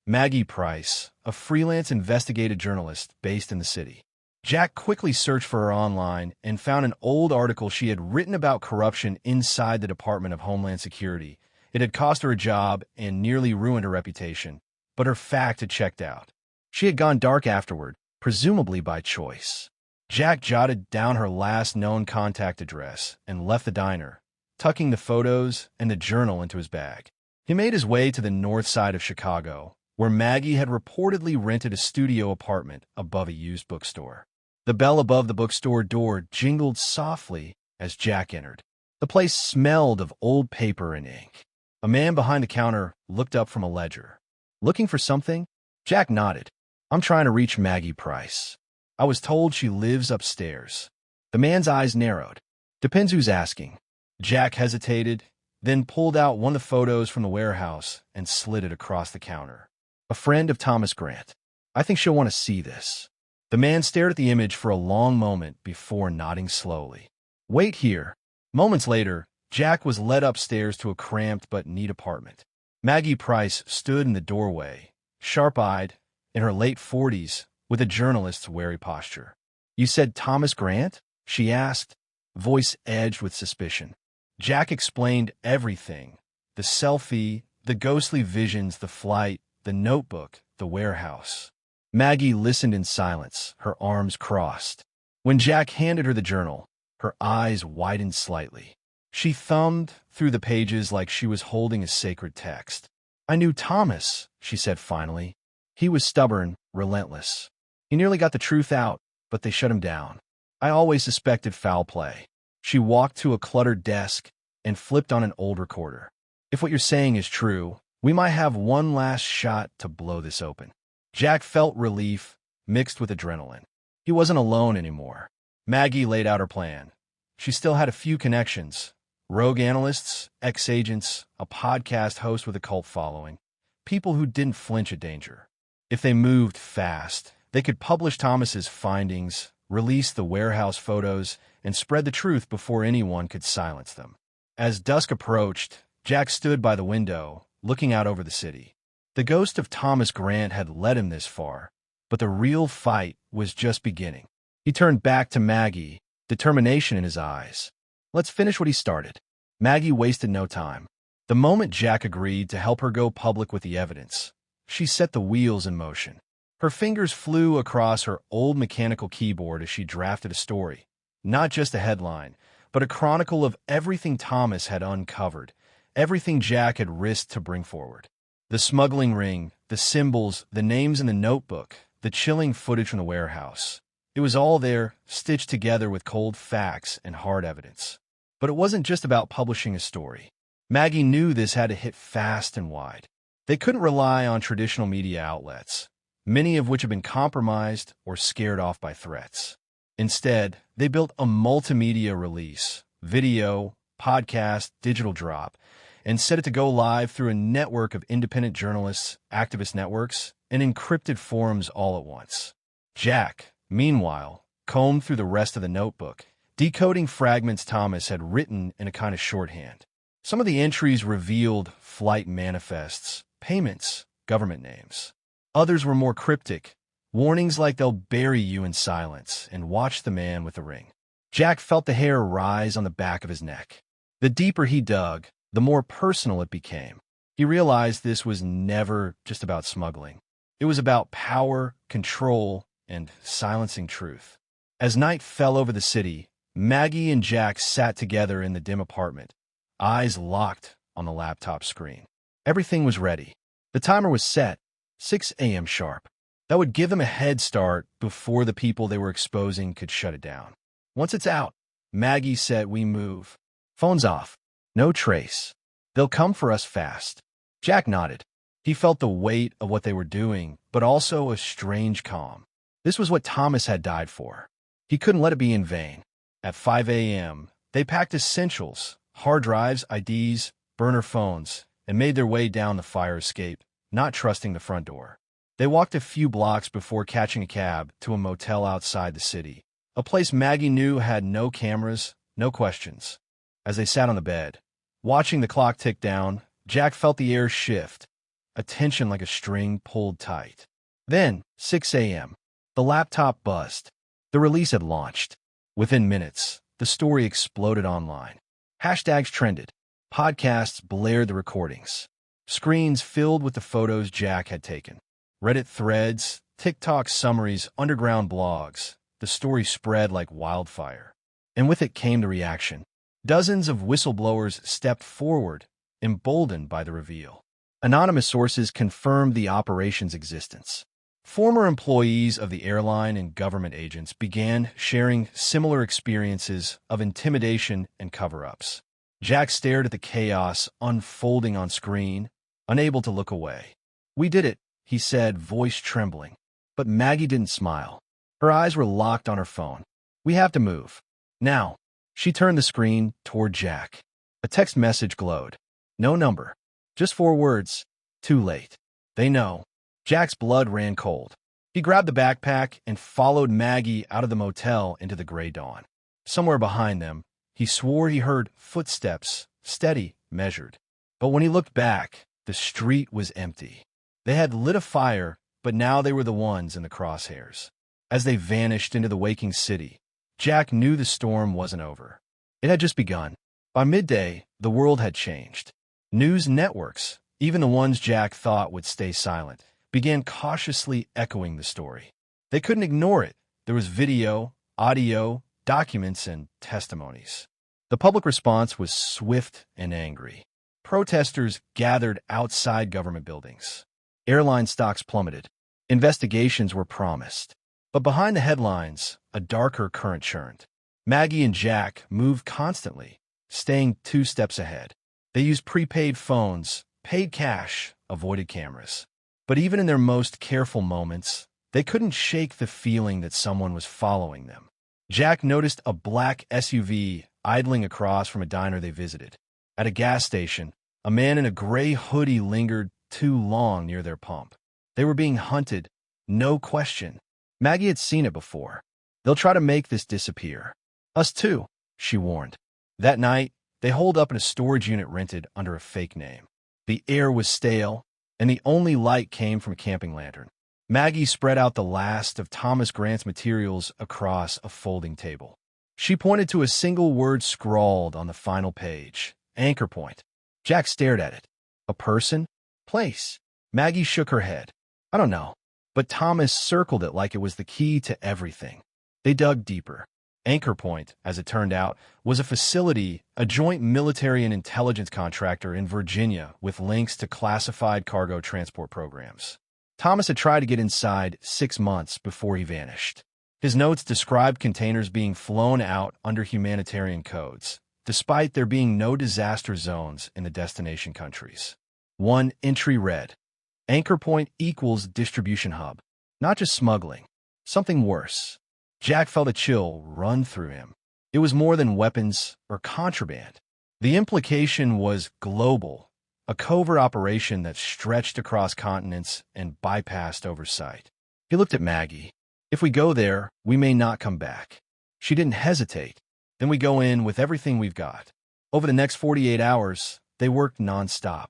Maggie Price, a freelance investigative journalist based in the city. Jack quickly searched for her online and found an old article she had written about corruption inside the Department of Homeland Security. It had cost her a job and nearly ruined her reputation, but her fact had checked out. She had gone dark afterward, presumably by choice. Jack jotted down her last known contact address and left the diner, tucking the photos and the journal into his bag. He made his way to the north side of Chicago, where Maggie had reportedly rented a studio apartment above a used bookstore. The bell above the bookstore door jingled softly as Jack entered. The place smelled of old paper and ink. A man behind the counter looked up from a ledger. Looking for something? Jack nodded. I'm trying to reach Maggie Price. I was told she lives upstairs. The man's eyes narrowed. Depends who's asking. Jack hesitated, then pulled out one of the photos from the warehouse and slid it across the counter. A friend of Thomas Grant. I think she'll want to see this. The man stared at the image for a long moment before nodding slowly. Wait here. Moments later, Jack was led upstairs to a cramped but neat apartment. Maggie Price stood in the doorway, sharp-eyed, in her late 40s, with a journalist's wary posture. You said Thomas Grant? She asked, voice edged with suspicion. Jack explained everything. The selfie, the ghostly visions, the flight, the notebook, the warehouse. Maggie listened in silence, her arms crossed. When Jack handed her the journal, her eyes widened slightly. She thumbed through the pages like she was holding a sacred text. I knew Thomas, she said finally. He was stubborn, relentless. He nearly got the truth out, but they shut him down. I always suspected foul play. She walked to a cluttered desk and flipped on an old recorder. If what you're saying is true, We might have one last shot to blow this open. Jack felt relief mixed with adrenaline. He wasn't alone anymore. Maggie laid out her plan. She still had a few connections: rogue analysts, ex-agents, a podcast host with a cult following, people who didn't flinch at danger. If they moved fast, they could publish Thomas's findings, release the warehouse photos, and spread the truth before anyone could silence them. As dusk approached, Jack stood by the window, looking out over the city. The ghost of Thomas Grant had led him this far, but the real fight was just beginning. He turned back to Maggie, determination in his eyes. Let's finish what he started. Maggie wasted no time. The moment Jack agreed to help her go public with the evidence, she set the wheels in motion. Her fingers flew across her old mechanical keyboard as she drafted a story. Not just a headline, but a chronicle of everything Thomas had uncovered, everything Jack had risked to bring forward. The smuggling ring, the symbols, the names in the notebook, the chilling footage from the warehouse. It was all there, stitched together with cold facts and hard evidence. But it wasn't just about publishing a story. Maggie knew this had to hit fast and wide. They couldn't rely on traditional media outlets, many of which had been compromised or scared off by threats. Instead, they built a multimedia release, video, podcast, digital drop, and set it to go live through a network of independent journalists, activist networks, and encrypted forums all at once. Jack, meanwhile, combed through the rest of the notebook, decoding fragments Thomas had written in a kind of shorthand. Some of the entries revealed flight manifests, payments, government names. Others were more cryptic, warnings like they'll bury you in silence and watch the man with the ring. Jack felt the hair rise on the back of his neck. The deeper he dug, the more personal it became. He realized this was never just about smuggling. It was about power, control, and silencing truth. As night fell over the city, Maggie and Jack sat together in the dim apartment, eyes locked on the laptop screen. Everything was ready. The timer was set, 6 a.m. sharp. That would give them a head start before the people they were exposing could shut it down. Once it's out, Maggie said, we move. Phones off. No trace. They'll come for us fast. Jack nodded. He felt the weight of what they were doing, but also a strange calm. This was what Thomas had died for. He couldn't let it be in vain. At 5 a.m., they packed essentials, hard drives, IDs, burner phones, and made their way down the fire escape, not trusting the front door. They walked a few blocks before catching a cab to a motel outside the city, a place Maggie knew had no cameras, no questions. As they sat on the bed, watching the clock tick down, Jack felt the air shift, a tension like a string pulled tight. Then, 6 a.m., the laptop buzzed. The release had launched. Within minutes, the story exploded online. Hashtags trended. Podcasts blared the recordings. Screens filled with the photos Jack had taken. Reddit threads, TikTok summaries, underground blogs. The story spread like wildfire. And with it came the reaction. Dozens of whistleblowers stepped forward, emboldened by the reveal. Anonymous sources confirmed the operation's existence. Former employees of the airline and government agents began sharing similar experiences of intimidation and cover-ups. Jack stared at the chaos unfolding on screen, unable to look away. We did it, he said, voice trembling. But Maggie didn't smile. Her eyes were locked on her phone. We have to move. Now. She turned the screen toward Jack. A text message glowed. No number. Just 4 words. Too late. They know. Jack's blood ran cold. He grabbed the backpack and followed Maggie out of the motel into the gray dawn. Somewhere behind them, he swore he heard footsteps, steady, measured. But when he looked back, the street was empty. They had lit a fire, but now they were the ones in the crosshairs. As they vanished into the waking city, Jack knew the storm wasn't over. It had just begun. By midday, the world had changed. News networks, even the ones Jack thought would stay silent, began cautiously echoing the story. They couldn't ignore it. There was video, audio, documents, and testimonies. The public response was swift and angry. Protesters gathered outside government buildings. Airline stocks plummeted. Investigations were promised. But behind the headlines, a darker current churned. Maggie and Jack moved constantly, staying 2 steps ahead. They used prepaid phones, paid cash, avoided cameras. But even in their most careful moments, they couldn't shake the feeling that someone was following them. Jack noticed a black SUV idling across from a diner they visited. At a gas station, a man in a gray hoodie lingered too long near their pump. They were being hunted, no question. Maggie had seen it before. They'll try to make this disappear. Us too, she warned. That night, they holed up in a storage unit rented under a fake name. The air was stale, and the only light came from a camping lantern. Maggie spread out the last of Thomas Grant's materials across a folding table. She pointed to a single word scrawled on the final page, anchor point. Jack stared at it. A person? Place? Maggie shook her head. I don't know. But Thomas circled it like it was the key to everything. They dug deeper. Anchor Point, as it turned out, was a facility, a joint military and intelligence contractor in Virginia with links to classified cargo transport programs. Thomas had tried to get inside 6 months before he vanished. His notes described containers being flown out under humanitarian codes, despite there being no disaster zones in the destination countries. One entry read, Anchor Point equals distribution hub, not just smuggling, something worse. Jack felt a chill run through him. It was more than weapons or contraband. The implication was global, a covert operation that stretched across continents and bypassed oversight. He looked at Maggie. If we go there, we may not come back. She didn't hesitate. Then we go in with everything we've got. Over the next 48 hours, they worked nonstop.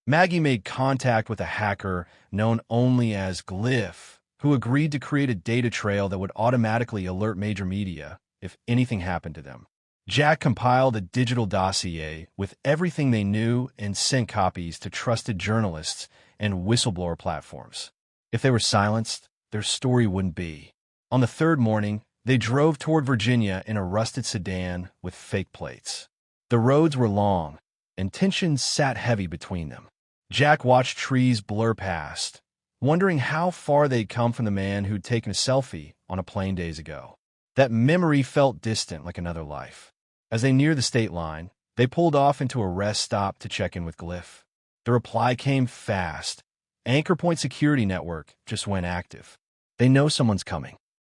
Maggie made contact with a hacker known only as Glyph, who agreed to create a data trail that would automatically alert major media if anything happened to them. Jack compiled a digital dossier with everything they knew and sent copies to trusted journalists and whistleblower platforms. If they were silenced, their story wouldn't be. On the third morning, they drove toward Virginia in a rusted sedan with fake plates. The roads were long, and tension sat heavy between them. Jack watched trees blur past, wondering how far they'd come from the man who'd taken a selfie on a plane days ago. That memory felt distant like another life. As they neared the state line, they pulled off into a rest stop to check in with Glyph. The reply came fast. Anchor Point security network just went active. They know someone's coming.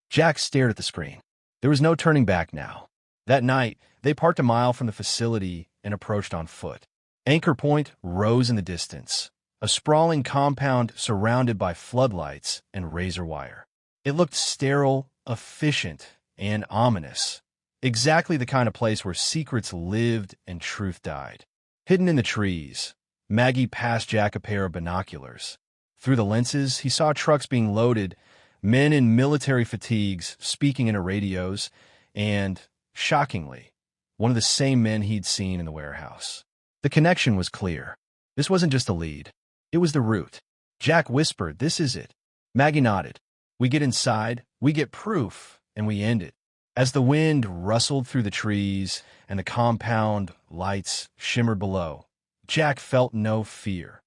Jack stared at the screen. There was no turning back now. That night, they parked a mile from the facility and approached on foot. Anchor Point rose in the distance, a sprawling compound surrounded by floodlights and razor wire. It looked sterile, efficient, and ominous. Exactly the kind of place where secrets lived and truth died. Hidden in the trees, Maggie passed Jack a pair of binoculars. Through the lenses, he saw trucks being loaded, men in military fatigues speaking into radios, and, shockingly, one of the same men he'd seen in the warehouse. The connection was clear. This wasn't just a lead. It was the route. Jack whispered, "This is it." Maggie nodded. We get inside, we get proof, and we end it. As the wind rustled through the trees and the compound lights shimmered below, Jack felt no fear,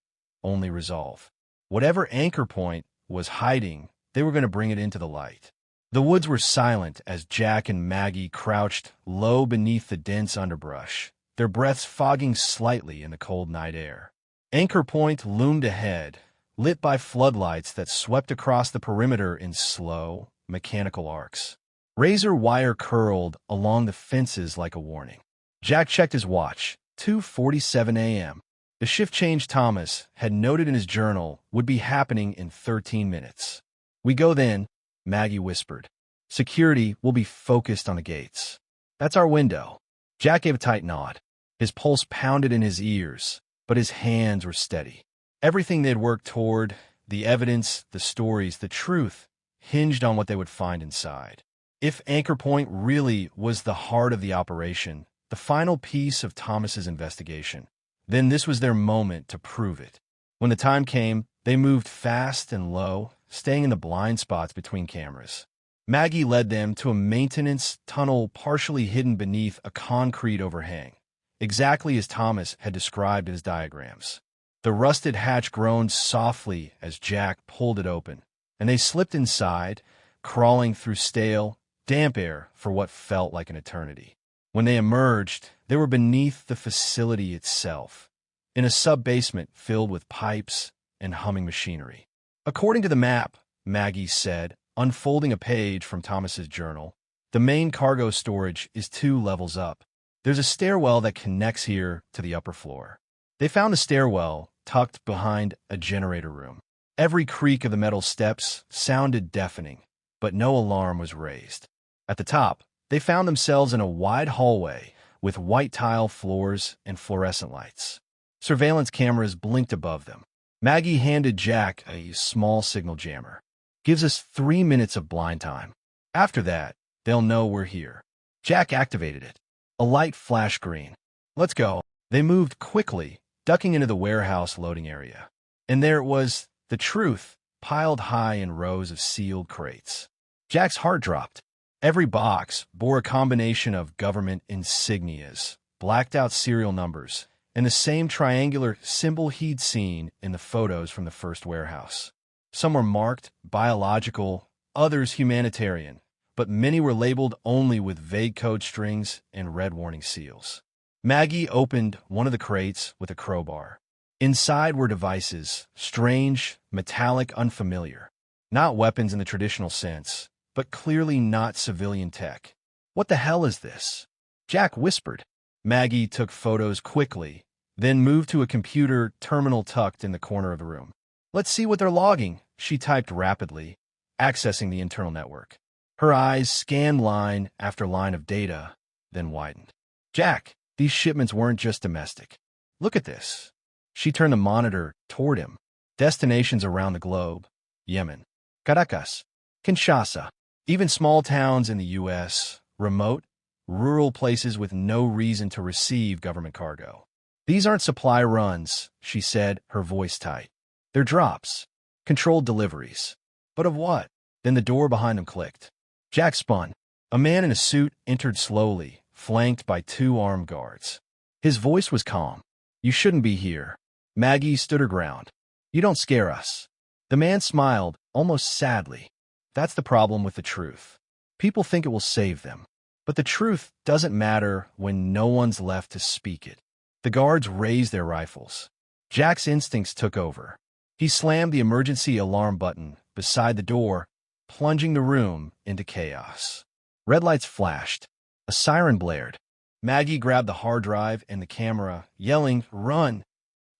only resolve. Whatever Anchor Point was hiding, they were going to bring it into the light. The woods were silent as Jack and Maggie crouched low beneath the dense underbrush, their breaths fogging slightly in the cold night air. Anchor Point loomed ahead, lit by floodlights that swept across the perimeter in slow, mechanical arcs. Razor wire curled along the fences like a warning. Jack checked his watch, 2:47 a.m. The shift change Thomas had noted in his journal would be happening in 13 minutes. We go then, Maggie whispered. Security will be focused on the gates. That's our window. Jack gave a tight nod. His pulse pounded in his ears, but his hands were steady. Everything they'd worked toward, the evidence, the stories, the truth, hinged on what they would find inside. If Anchor Point really was the heart of the operation, the final piece of Thomas's investigation, then this was their moment to prove it. When the time came, they moved fast and low, staying in the blind spots between cameras. Maggie led them to a maintenance tunnel partially hidden beneath a concrete overhang, exactly as Thomas had described in his diagrams. The rusted hatch groaned softly as Jack pulled it open, and they slipped inside, crawling through stale, damp air for what felt like an eternity. When they emerged, they were beneath the facility itself. in a sub-basement filled with pipes and humming machinery. According to the map, Maggie said, unfolding a page from Thomas's journal, the main cargo storage is 2 levels up. There's a stairwell that connects here to the upper floor. They found the stairwell tucked behind a generator room. Every creak of the metal steps sounded deafening, but no alarm was raised. At the top, they found themselves in a wide hallway with white tile floors and fluorescent lights. Surveillance cameras blinked above them. Maggie handed Jack a small signal jammer. Gives us 3 minutes of blind time. After that, they'll know we're here. Jack activated it. A light flashed green. Let's go. They moved quickly, ducking into the warehouse loading area. And there it was, the truth, piled high in rows of sealed crates. Jack's heart dropped. Every box bore a combination of government insignias, blacked-out serial numbers, and the same triangular symbol he'd seen in the photos from the first warehouse. Some were marked biological, others humanitarian, but many were labeled only with vague code strings and red warning seals. Maggie opened one of the crates with a crowbar. Inside were devices, strange, metallic, unfamiliar. Not weapons in the traditional sense, but clearly not civilian tech. What the hell is this? Jack whispered. Maggie took photos quickly, then moved to a computer terminal tucked in the corner of the room. Let's see what they're logging, she typed rapidly, accessing the internal network. Her eyes scanned line after line of data, then widened. Jack, these shipments weren't just domestic. Look at this. She turned the monitor toward him. Destinations around the globe. Yemen, Caracas, Kinshasa, even small towns in the U.S., remote, rural places with no reason to receive government cargo. These aren't supply runs, she said, her voice tight. They're drops. Controlled deliveries. But of what? Then the door behind them clicked. Jack spun. A man in a suit entered slowly, flanked by 2 armed guards. His voice was calm. You shouldn't be here. Maggie stood her ground. You don't scare us. The man smiled, almost sadly. That's the problem with the truth. People think it will save them. But the truth doesn't matter when no one's left to speak it. The guards raised their rifles. Jack's instincts took over. He slammed the emergency alarm button beside the door, plunging the room into chaos. Red lights flashed. A siren blared. Maggie grabbed the hard drive and the camera, yelling, "Run!"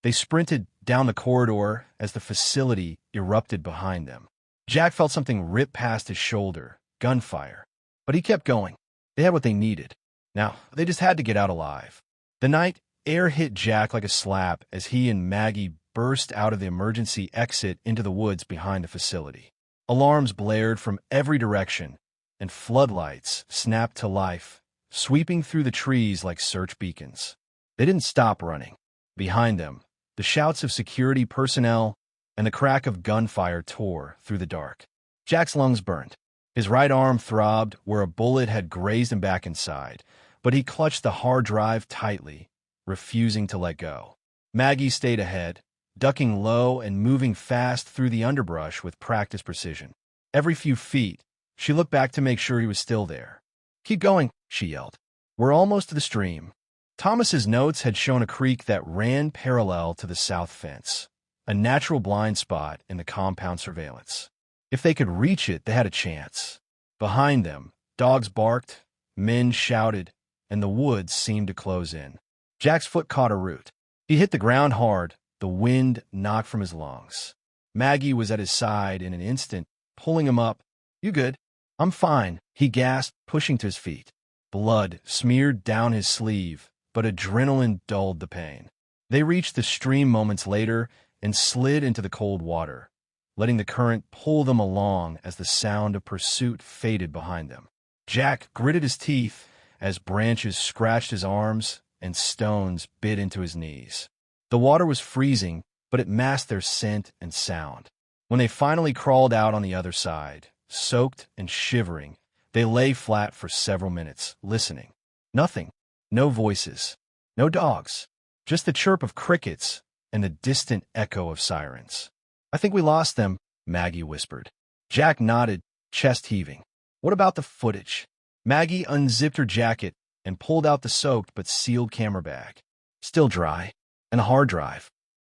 They sprinted down the corridor as the facility erupted behind them. Jack felt something rip past his shoulder, gunfire. But he kept going. They had what they needed. Now, they just had to get out alive. The night air hit Jack like a slap as he and Maggie burst out of the emergency exit into the woods behind the facility. Alarms blared from every direction, and floodlights snapped to life, sweeping through the trees like search beacons. They didn't stop running. Behind them, the shouts of security personnel and the crack of gunfire tore through the dark. Jack's lungs burned. His right arm throbbed where a bullet had grazed him back inside, but he clutched the hard drive tightly, refusing to let go. Maggie stayed ahead, ducking low and moving fast through the underbrush with practiced precision. Every few feet, she looked back to make sure he was still there. Keep going, she yelled. We're almost to the stream. Thomas's notes had shown a creek that ran parallel to the south fence, a natural blind spot in the compound surveillance. If they could reach it, they had a chance. Behind them, dogs barked, men shouted, and the woods seemed to close in. Jack's foot caught a root. He hit the ground hard, the wind knocked from his lungs. Maggie was at his side in an instant, pulling him up. You good? I'm fine, he gasped, pushing to his feet. Blood smeared down his sleeve, but adrenaline dulled the pain. They reached the stream moments later and slid into the cold water, letting the current pull them along as the sound of pursuit faded behind them. Jack gritted his teeth as branches scratched his arms and stones bit into his knees. The water was freezing, but it masked their scent and sound. When they finally crawled out on the other side, soaked and shivering, they lay flat for several minutes, listening. Nothing. No voices. No dogs. Just the chirp of crickets and the distant echo of sirens. I think we lost them, Maggie whispered. Jack nodded, chest heaving. What about the footage? Maggie unzipped her jacket and pulled out the soaked but sealed camera bag. Still dry. And the hard drive.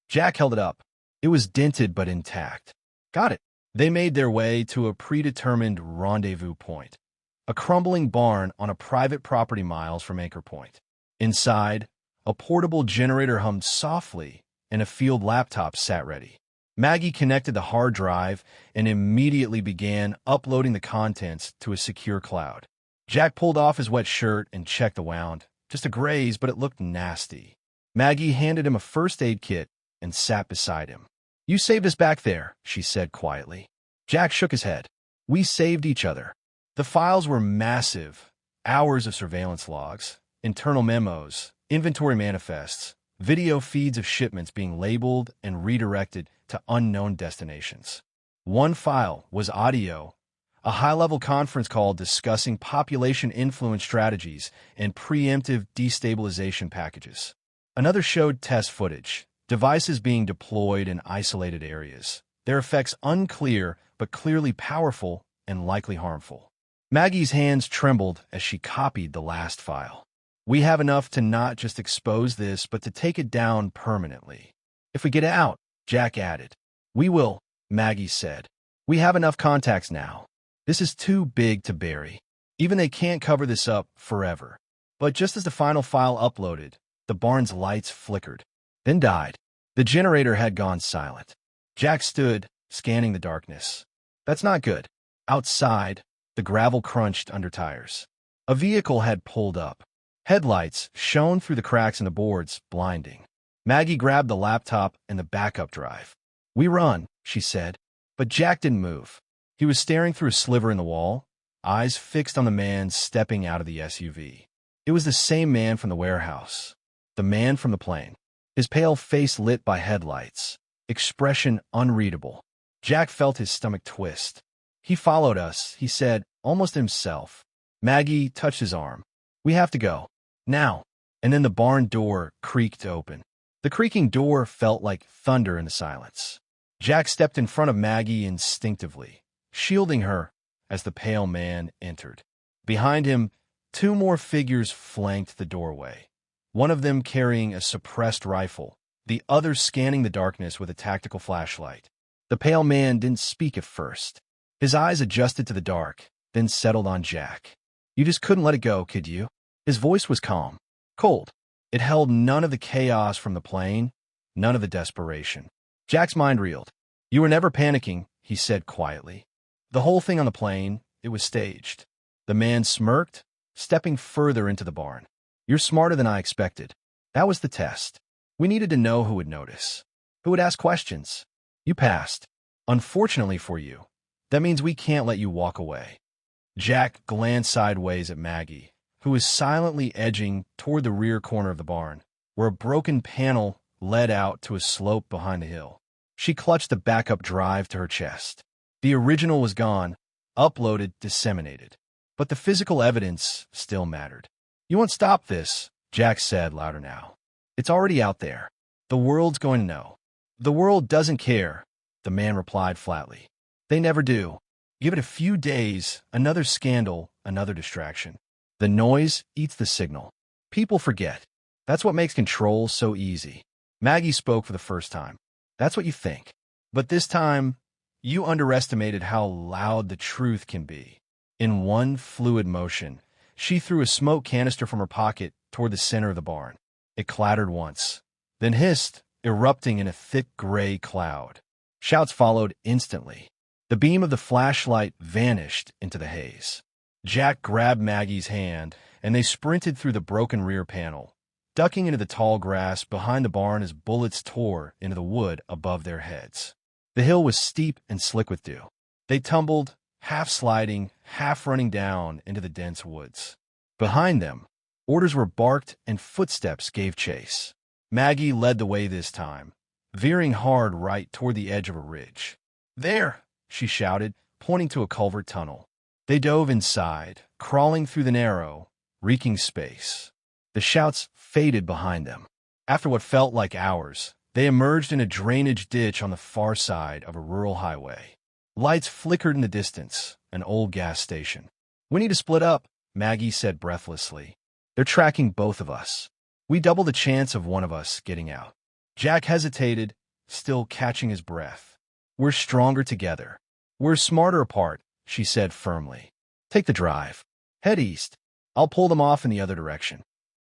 Jack held it up. It was dented but intact. Got it. They made their way to a predetermined rendezvous point, a crumbling barn on a private property miles from Anchor Point. Inside, a portable generator hummed softly, and a field laptop sat ready. Maggie connected the hard drive and immediately began uploading the contents to a secure cloud. Jack pulled off his wet shirt and checked the wound. Just a graze, but it looked nasty. Maggie handed him a first aid kit and sat beside him. "You saved us back there," she said quietly. Jack shook his head. "We saved each other." The files were massive. Hours of surveillance logs, internal memos, inventory manifests, video feeds of shipments being labeled and redirected to unknown destinations. One file was audio, a high-level conference call discussing population influence strategies and preemptive destabilization packages. Another showed test footage, devices being deployed in isolated areas, their effects unclear but clearly powerful and likely harmful. Maggie's hands trembled as she copied the last file. "We have enough to not just expose this, but to take it down permanently. If we get out," Jack added. "We will," Maggie said. "We have enough contacts now. This is too big to bury. Even they can't cover this up forever." But just as the final file uploaded, the barn's lights flickered, then died. The generator had gone silent. Jack stood, scanning the darkness. That's not good. Outside, the gravel crunched under tires. A vehicle had pulled up. Headlights shone through the cracks in the boards, blinding. Maggie grabbed the laptop and the backup drive. "We run," she said. But Jack didn't move. He was staring through a sliver in the wall, eyes fixed on the man stepping out of the SUV. It was the same man from the warehouse. The man from the plane. His pale face lit by headlights. Expression unreadable. Jack felt his stomach twist. "He followed us," he said, almost himself. Maggie touched his arm. "We have to go. Now." And then the barn door creaked open. The creaking door felt like thunder in the silence. Jack stepped in front of Maggie instinctively, shielding her as the pale man entered. Behind him, two more figures flanked the doorway, one of them carrying a suppressed rifle, the other scanning the darkness with a tactical flashlight. The pale man didn't speak at first. His eyes adjusted to the dark, then settled on Jack. "You just couldn't let it go, could you?" His voice was calm, cold. It held none of the chaos from the plane, none of the desperation. Jack's mind reeled. "You were never panicking," he said quietly. "The whole thing on the plane, it was staged." The man smirked, stepping further into the barn. "You're smarter than I expected. That was the test. We needed to know who would notice, who would ask questions. You passed. Unfortunately for you, that means we can't let you walk away." Jack glanced sideways at Maggie, who was silently edging toward the rear corner of the barn, where a broken panel led out to a slope behind the hill. She clutched the backup drive to her chest. The original was gone, uploaded, disseminated. But the physical evidence still mattered. "You won't stop this," Jack said louder now. "It's already out there. The world's going to know." "The world doesn't care," the man replied flatly. "They never do. Give it a few days, another scandal, another distraction. The noise eats the signal. People forget. That's what makes control so easy." Maggie spoke for the first time. "That's what you think. But this time, you underestimated how loud the truth can be." In one fluid motion, she threw a smoke canister from her pocket toward the center of the barn. It clattered once, then hissed, erupting in a thick gray cloud. Shouts followed instantly. The beam of the flashlight vanished into the haze. Jack grabbed Maggie's hand, and they sprinted through the broken rear panel, ducking into the tall grass behind the barn as bullets tore into the wood above their heads. The hill was steep and slick with dew. They tumbled, half sliding, half running down into the dense woods. Behind them, orders were barked and footsteps gave chase. Maggie led the way this time, veering hard right toward the edge of a ridge. "There!" she shouted, pointing to a culvert tunnel. They dove inside, crawling through the narrow, reeking space. The shouts faded behind them. After what felt like hours, they emerged in a drainage ditch on the far side of a rural highway. Lights flickered in the distance, an old gas station. "We need to split up," Maggie said breathlessly. "They're tracking both of us. We double the chance of one of us getting out." Jack hesitated, still catching his breath. "We're stronger together. We're smarter apart," she said firmly. "Take the drive. Head east. I'll pull them off in the other direction."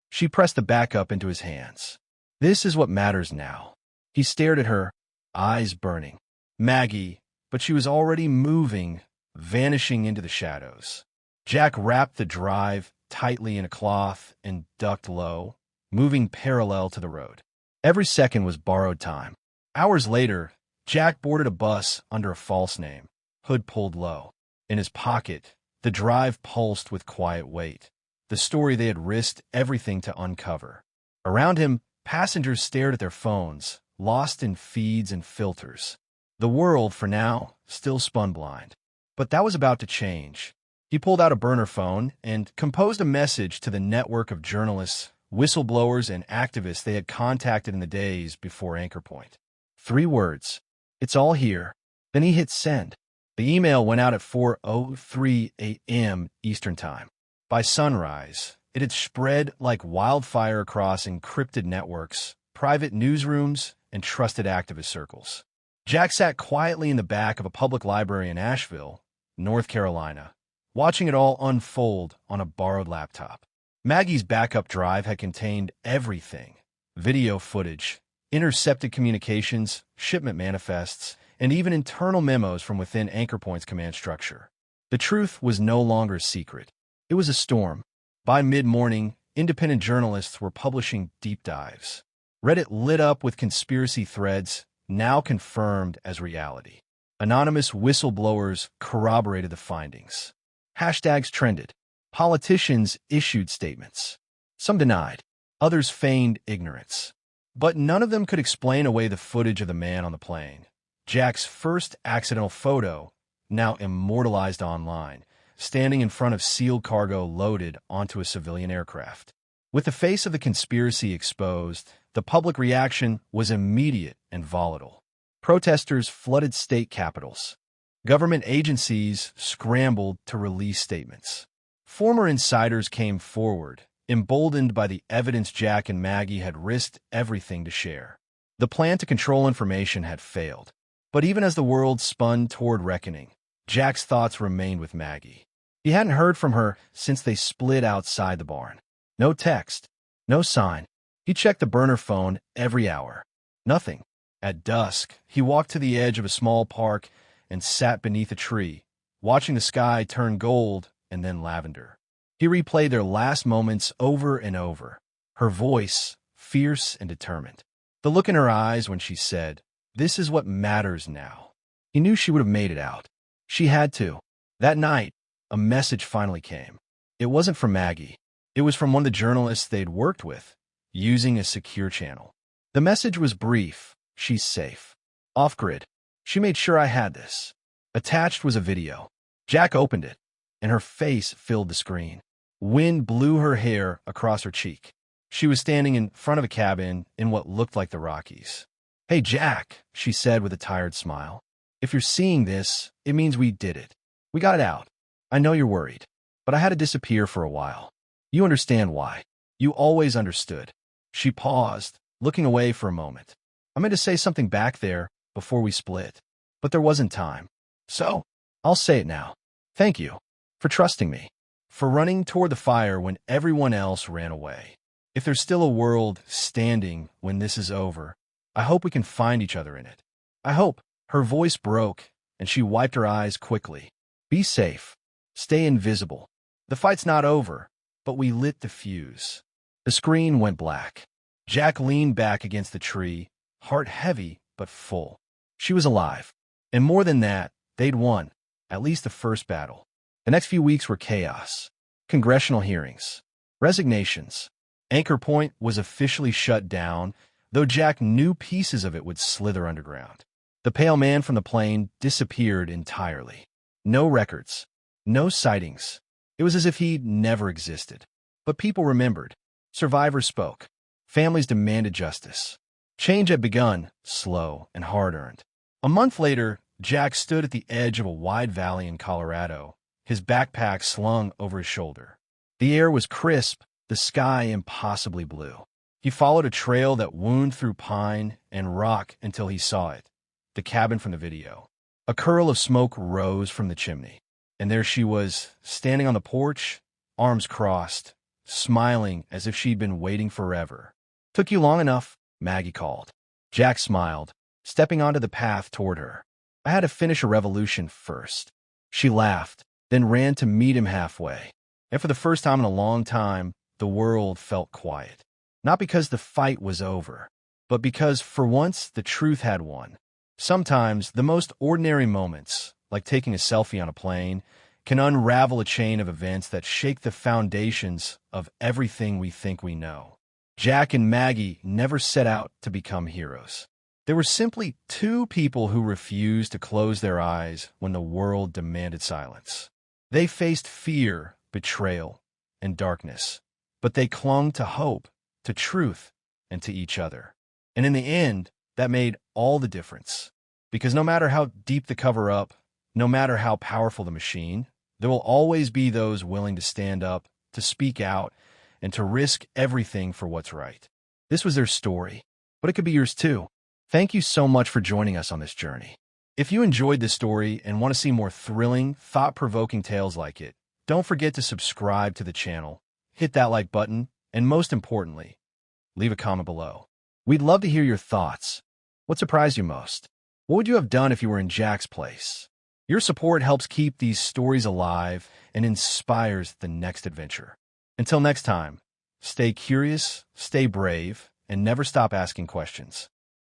She pressed the backup into his hands. "This is what matters now." He stared at her, eyes burning. Maggie, but she was already moving, vanishing into the shadows. Jack wrapped the drive tightly in a cloth and ducked low, moving parallel to the road. Every second was borrowed time. Hours later, Jack boarded a bus under a false name, hood pulled low. In his pocket, the drive pulsed with quiet weight, the story they had risked everything to uncover. Around him, passengers stared at their phones, lost in feeds and filters. The world, for now, still spun blind. But that was about to change. He pulled out a burner phone and composed a message to the network of journalists, whistleblowers, and activists they had contacted in the days before Anchor Point. 3 words. "It's all here." Then he hit send. The email went out at 4:03 a.m. Eastern Time. By sunrise, it had spread like wildfire across encrypted networks, private newsrooms, and trusted activist circles. Jack sat quietly in the back of a public library in Asheville, North Carolina, watching it all unfold on a borrowed laptop. Maggie's backup drive had contained everything: video footage, intercepted communications, shipment manifests, and even internal memos from within Anchor Point's command structure. The truth was no longer a secret. It was a storm. By mid-morning, independent journalists were publishing deep dives. Reddit lit up with conspiracy threads, now confirmed as reality. Anonymous whistleblowers corroborated the findings. Hashtags trended. Politicians issued statements. Some denied. Others feigned ignorance. But none of them could explain away the footage of the man on the plane. Jack's first accidental photo, now immortalized online, standing in front of sealed cargo loaded onto a civilian aircraft. With the face of the conspiracy exposed, the public reaction was immediate and volatile. Protesters flooded state capitals. Government agencies scrambled to release statements. Former insiders came forward, emboldened by the evidence Jack and Maggie had risked everything to share. The plan to control information had failed. But even as the world spun toward reckoning, Jack's thoughts remained with Maggie. He hadn't heard from her since they split outside the barn. No text, no sign. He checked the burner phone every hour. Nothing. At dusk, he walked to the edge of a small park and sat beneath a tree, watching the sky turn gold and then lavender. He replayed their last moments over and over, her voice fierce and determined. The look in her eyes when she said, "This is what matters now." He knew she would have made it out. She had to. That night, a message finally came. It wasn't from Maggie. It was from one of the journalists they'd worked with, using a secure channel. The message was brief. "She's safe. Off-grid. She made sure I had this." Attached was a video. Jack opened it, and her face filled the screen. Wind blew her hair across her cheek. She was standing in front of a cabin in what looked like the Rockies. "Hey, Jack," she said with a tired smile. "If you're seeing this, it means we did it. We got it out. I know you're worried, but I had to disappear for a while. You understand why. You always understood." She paused, looking away for a moment. "I meant to say something back there before we split, but there wasn't time. So, I'll say it now. Thank you for trusting me, for running toward the fire when everyone else ran away. If there's still a world standing when this is over, I hope we can find each other in it. I hope." Her voice broke, and she wiped her eyes quickly. "Be safe. Stay invisible. The fight's not over, but we lit the fuse." The screen went black. Jack leaned back against the tree, heart heavy but full. She was alive. And more than that, they'd won, at least the first battle. The next few weeks were chaos. Congressional hearings. Resignations. Anchor Point was officially shut down, though Jack knew pieces of it would slither underground. The pale man from the plane disappeared entirely. No records. No sightings. It was as if he'd never existed. But people remembered. Survivors spoke. Families demanded justice. Change had begun, slow and hard-earned. A month later, Jack stood at the edge of a wide valley in Colorado, his backpack slung over his shoulder. The air was crisp, the sky impossibly blue. He followed a trail that wound through pine and rock until he saw it, the cabin from the video. A curl of smoke rose from the chimney, and there she was, standing on the porch, arms crossed, smiling as if she'd been waiting forever. "Took you long enough," Maggie called. Jack smiled, stepping onto the path toward her. "I had to finish a revolution first." She laughed, then ran to meet him halfway. And for the first time in a long time, the world felt quiet. Not because the fight was over, but because, for once, the truth had won. Sometimes, the most ordinary moments, like taking a selfie on a plane, can unravel a chain of events that shake the foundations of everything we think we know. Jack and Maggie never set out to become heroes. They were simply two people who refused to close their eyes when the world demanded silence. They faced fear, betrayal, and darkness, but they clung to hope, to truth, and to each other. And in the end, that made all the difference. Because no matter how deep the cover-up, no matter how powerful the machine, there will always be those willing to stand up, to speak out, and to risk everything for what's right. This was their story, but it could be yours too. Thank you so much for joining us on this journey. If you enjoyed this story and want to see more thrilling, thought-provoking tales like it, don't forget to subscribe to the channel, hit that like button, and most importantly, leave a comment below. We'd love to hear your thoughts. What surprised you most? What would you have done if you were in Jack's place? Your support helps keep these stories alive and inspires the next adventure. Until next time, stay curious, stay brave, and never stop asking questions.